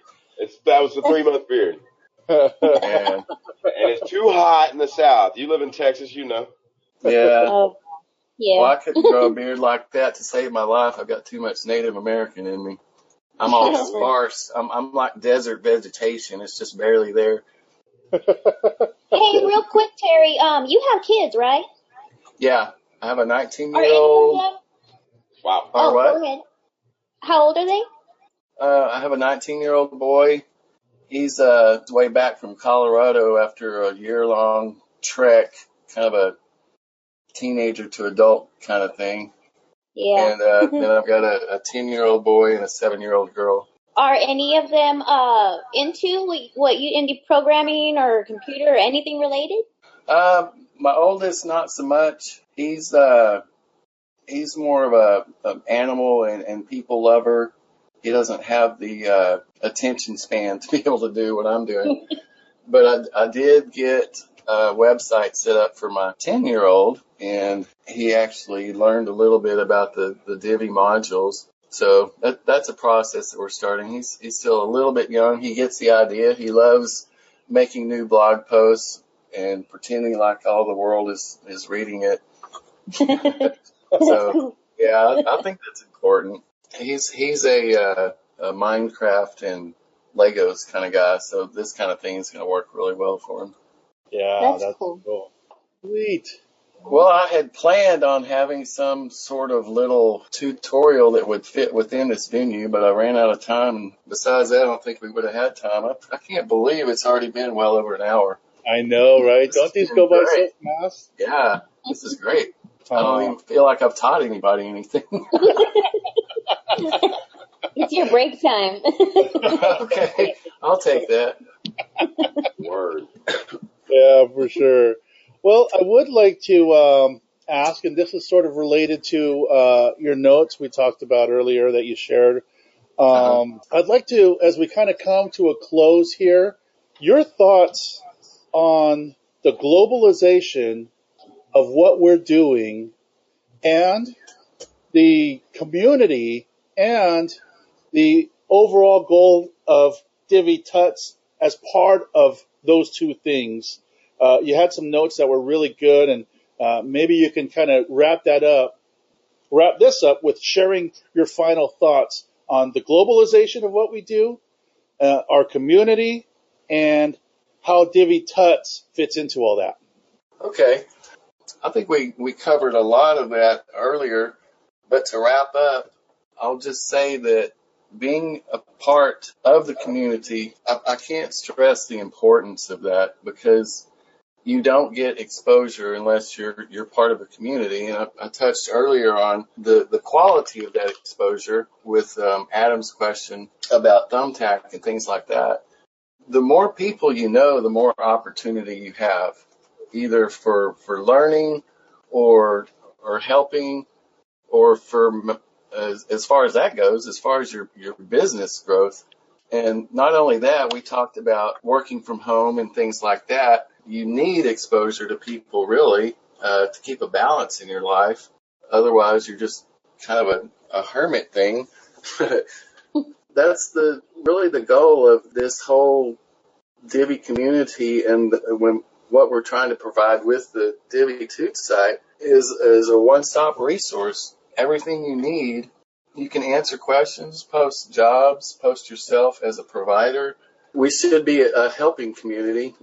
That was a 3-month beard. Man. And it's too hot in the South. You live in Texas, you know. Yeah. Oh, yeah. Well, I couldn't grow a beard like that to save my life. I've got too much Native American in me. I'm all sparse. I'm like desert vegetation. It's just barely there. Hey, real quick, Terry. You have kids, right? Yeah. I have a Are any of 19-year-old. them? Wow. Oh, what? go ahead. How old are they? I have a 19-year-old boy. He's way back from Colorado after a year-long trek, kind of a teenager to adult kind of thing. Yeah. And then I've got a 10-year-old boy and a 7-year-old girl. Are any of them into what you into programming or computer or anything related? My oldest, not so much. He's more of a animal and people lover. He doesn't have the attention span to be able to do what I'm doing. But I did get a website set up for my 10-year-old, and he actually learned a little bit about the Divi modules. So that's a process that we're starting. He's still a little bit young. He gets the idea. He loves making new blog posts and pretending like all the world is reading it. So yeah, I think that's important. He's a Minecraft and Legos kind of guy, so this kind of thing is going to work really well for him. Yeah, That's cool. Sweet. Well, I had planned on having some sort of little tutorial that would fit within this venue, but I ran out of time. And besides that, I don't think we would have had time. I can't believe it's already been well over an hour. I know, right? Don't these go by so fast? Yeah, this is great. I don't even feel like I've taught anybody anything. It's your break time. Okay, I'll take that. Word. Yeah, for sure. Well, I would like to ask, and this is sort of related to your notes we talked about earlier that you shared. I'd like to, as we kind of come to a close here, your thoughts on the globalization of what we're doing and the community and the overall goal of Divi Tuts as part of those two things. You had some notes that were really good, and maybe you can kind of wrap this up with sharing your final thoughts on the globalization of what we do, our community, and how Divi Tuts fits into all that. Okay. I think we covered a lot of that earlier, but to wrap up, I'll just say that being a part of the community, I can't stress the importance of that, because you don't get exposure unless you're part of a community. And I touched earlier on the quality of that exposure with Adam's question about Thumbtack and things like that. The more people you know, the more opportunity you have, either for learning or helping, or for as far as that goes, as far as your business growth. And not only that, we talked about working from home and things like that. You need exposure to people, really, to keep a balance in your life. Otherwise, you're just kind of a hermit thing. That's really the goal of this whole Divi community, and what we're trying to provide with the Divi Toot site is a one-stop resource. Everything you need. You can answer questions, post jobs, post yourself as a provider. We should be a helping community,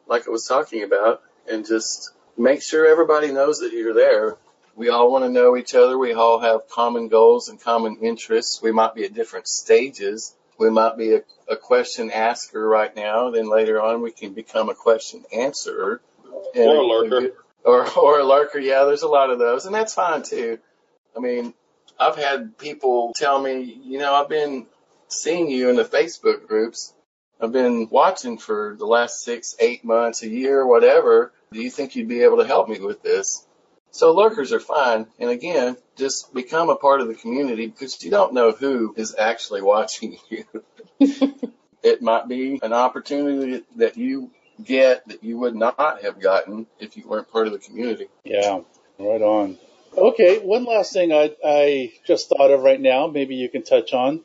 like I was talking about, and just make sure everybody knows that you're there. We all want to know each other. We all have common goals and common interests. We might be at different stages. We might be a question asker right now, then later on we can become a question answerer. Or a lurker. Or a lurker, yeah, there's a lot of those, and that's fine too. I mean, I've had people tell me, I've been seeing you in the Facebook groups. I've been watching for the last 6, 8 months, a year, whatever. Do you think you'd be able to help me with this? So lurkers are fine. And again, just become a part of the community because you don't know who is actually watching you. It might be an opportunity that you get that you would not have gotten if you weren't part of the community. Yeah, right on. Okay, one last thing I just thought of right now, maybe you can touch on.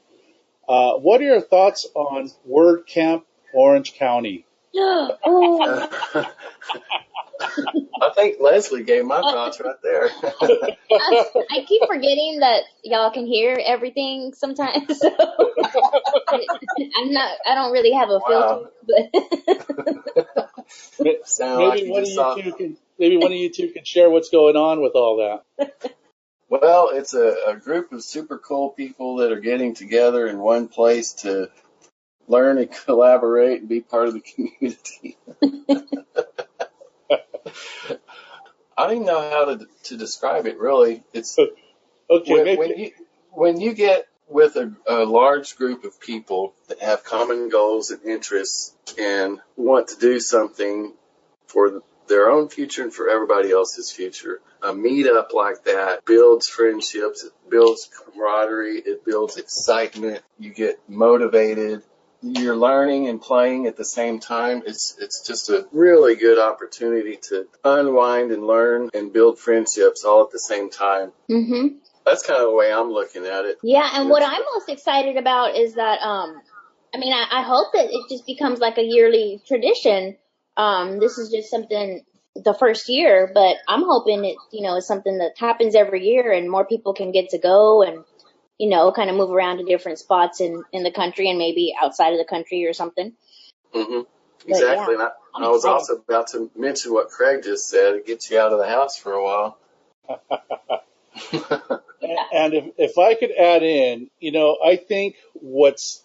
What are your thoughts on WordCamp Orange County? Oh, I think Leslie gave my thoughts right there. I keep forgetting that y'all can hear everything sometimes. So I don't really have a filter, but Sound like Maybe you one of just you saw. two can share what's going on with all that. Well, it's a group of super cool people that are getting together in one place to learn and collaborate and be part of the community. I don't even know how to describe it, really. It's Okay, when you get with a large group of people that have common goals and interests and want to do something for their own future and for everybody else's future. A meetup like that builds friendships, it builds camaraderie, it builds excitement, you get motivated, you're learning and playing at the same time. It's just a really good opportunity to unwind and learn and build friendships all at the same time. mm-hmm. That's kind of the way I'm looking at it. Yeah, and what I'm most excited about is that I hope that it just becomes like a yearly tradition. This is just something the first year, but I'm hoping it, is something that happens every year and more people can get to go and, kind of move around to different spots in the country and maybe outside of the country or something. Mm-hmm. Exactly. Yeah, And I was also about to mention what Craig just said. It gets you out of the house for a while. And if I could add in, I think what's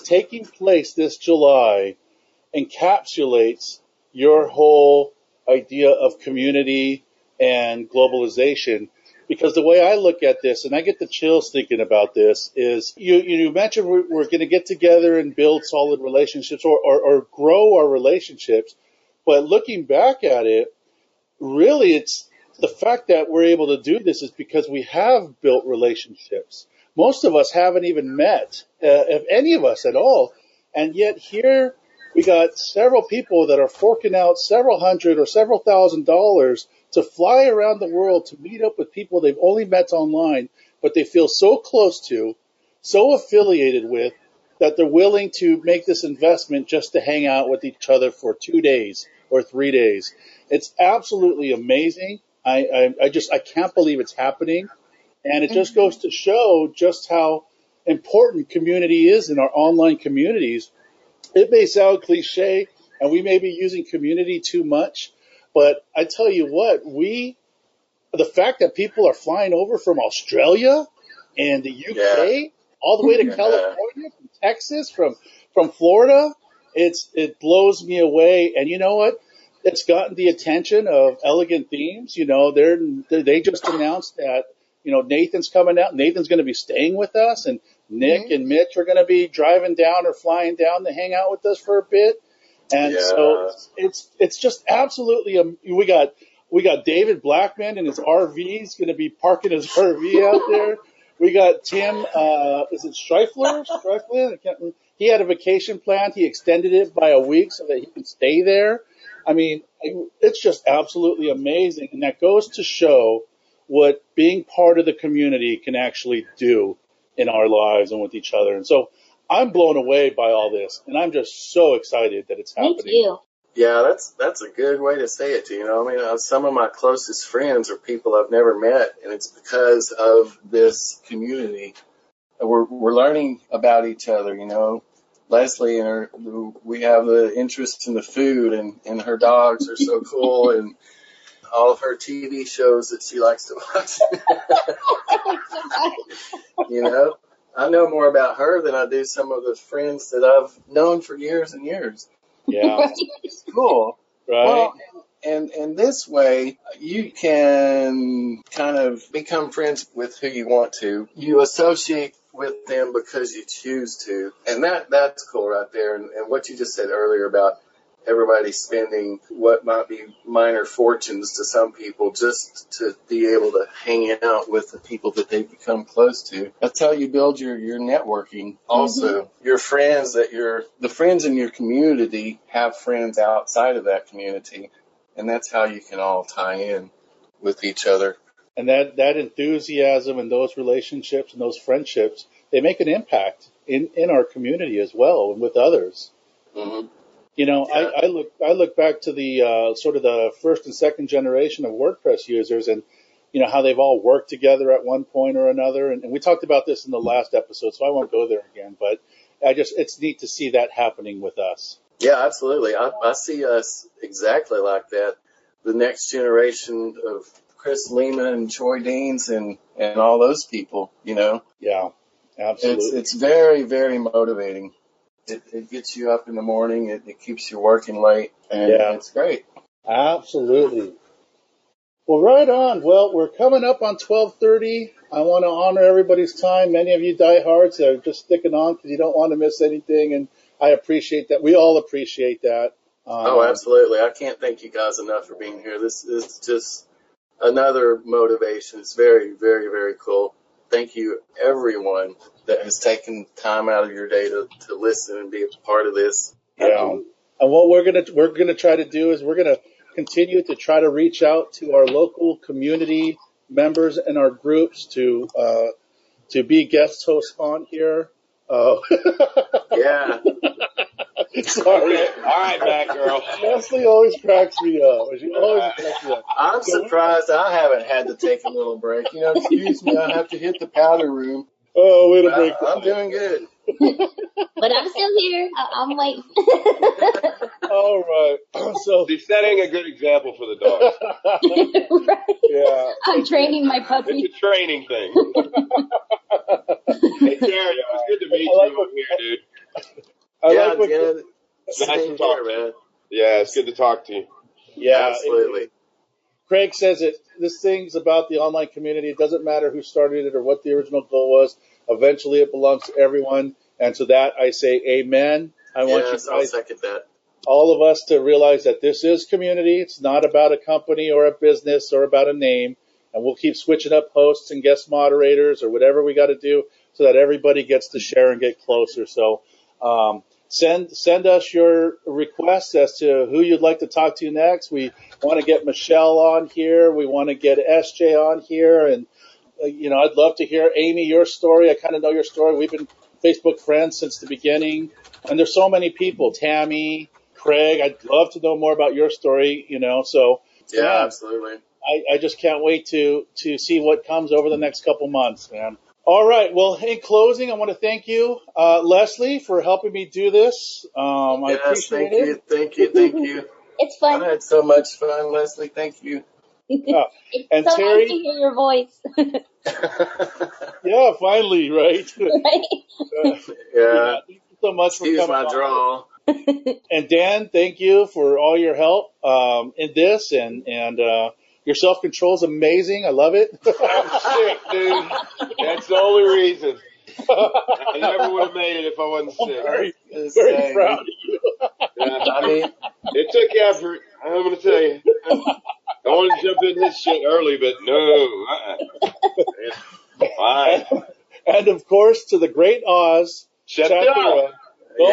taking place this July encapsulates your whole idea of community and globalization. Because the way I look at this, and I get the chills thinking about this, is you mentioned we're going to get together and build solid relationships or grow our relationships. But looking back at it, really it's the fact that we're able to do this is because we have built relationships. Most of us haven't even met, if any of us at all. And yet here we got several people that are forking out several hundred or several $1,000s to fly around the world to meet up with people they've only met online, but they feel so close to, so affiliated with, that they're willing to make this investment just to hang out with each other for 2 days or 3 days. It's absolutely amazing. I can't believe it's happening. And it just goes to show just how important community is in our online communities. It may sound cliche, and we may be using community too much, but I tell you what, the fact that people are flying over from Australia and the UK, all the way to California, from Texas, from Florida, it blows me away. And you know what? It's gotten the attention of Elegant Themes. They just announced that Nathan's coming out. Nathan's going to be staying with us, and Nick and Mitch are going to be driving down or flying down to hang out with us for a bit. And so it's just absolutely we got David Blackman and his RV. He's going to be parking his RV out there. We got Tim, is it Streifler? I can't remember. He had a vacation planned. He extended it by a week so that he can stay there. I mean, it's just absolutely amazing. And that goes to show what being part of the community can actually do in our lives and with each other. And so I'm blown away by all this, and I'm just so excited that it's happening. Me too. Yeah, that's a good way to say it. Some of my closest friends are people I've never met, and it's because of this community. We're learning about each other. Leslie and we have the interest in the food, and her dogs are so cool, and all of her TV shows that she likes to watch. I know more about her than I do some of the friends that I've known for years and years. Yeah. It's cool. Right. Well, and this way, you can kind of become friends with who you want to. You associate with them because you choose to. And that's cool right there. And what you just said earlier about everybody spending what might be minor fortunes to some people just to be able to hang out with the people that they've become close to. That's how you build your networking. Also, your friends the friends in your community have friends outside of that community. And that's how you can all tie in with each other. And that enthusiasm and those relationships and those friendships, they make an impact in our community as well and with others. Mm-hmm. You know, yeah. I look back to the sort of the first and second generation of WordPress users, and you know how they've all worked together at one point or another. And we talked about this in the last episode, so I won't go there again. But it's neat to see that happening with us. Yeah, absolutely. I see us exactly like that. The next generation of Chris Lehman and Troy Deans and all those people. You know. Yeah, absolutely. It's very, very motivating. It gets you up in the morning. It keeps you working late, and it's great. Absolutely. Well, right on. Well, we're coming up on 12:30. I want to honor everybody's time. Many of you diehards are just sticking on because you don't want to miss anything, and I appreciate that. We all appreciate that. Oh, absolutely. I can't thank you guys enough for being here. This is just another motivation. It's very, very, very cool. Thank you, everyone that has taken time out of your day to listen and be a part of this. Yeah. And what we're gonna try to do is we're gonna continue to try to reach out to our local community members and our groups to be guest hosts on here. Yeah. Sorry. All right, back girl. Leslie always cracks me up. She always cracks me up. I'm surprised I haven't had to take a little break. You know, excuse me, I have to hit the powder room. Oh, wait a break. I'm doing good. But I'm still here. I'm waiting. All right. So She's setting a good example for the dogs. Right? yeah, I'm training my puppy. It's a training thing. Hey, Terry, it's good to meet you over here, dude. Nice to talk to you. Yeah, it's good to talk to you. Yeah, absolutely. Craig says it. This thing's about the online community. It doesn't matter who started it or what the original goal was. Eventually, it belongs to everyone. And to that, I say amen. I want you guys, I'll second that. all of us, to realize that this is community. It's not about a company or a business or about a name. And we'll keep switching up hosts and guest moderators or whatever we got to do so that everybody gets to share and get closer. So send us your requests as to who you'd like to talk to next. We want to get Michelle on here. We want to get SJ on here. And, I'd love to hear, Amy, your story. I kind of know your story. We've been Facebook friends since the beginning. And there's so many people. Tammy, Craig, I'd love to know more about your story, So, yeah, absolutely. I just can't wait to see what comes over the next couple months, man. All right. Well, in closing, I want to thank you, Leslie, for helping me do this. I appreciate it. Thank you. It's fun. I had so much fun, Leslie. Thank you. It's and so Terry, nice to hear your voice. Yeah, finally, right? Yeah. Thank you so much for Excuse coming my drawl. And Dan, thank you for all your help in this, and your self-control is amazing. I love it. I'm sick, dude. That's the only reason. I never would have made it if I wasn't sick. Very proud of you. Yeah, I mean, it took effort. I'm going to tell you. I wanted to jump in this shit early, but no. Fine. And of course, to the great Oz, Shut up. Don't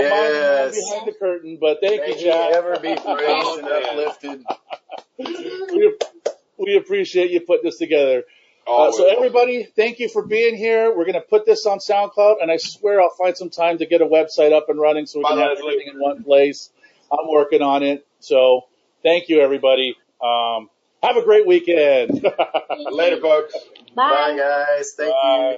mind me behind the curtain, but thank you, Jack. May he ever be praised and uplifted. We appreciate you putting this together. So everybody, thank you for being here. We're going to put this on SoundCloud, and I swear I'll find some time to get a website up and running so we can have everything in one place. I'm working on it. So thank you, everybody. Have a great weekend. Later, folks. Bye. Bye, guys. Thank you.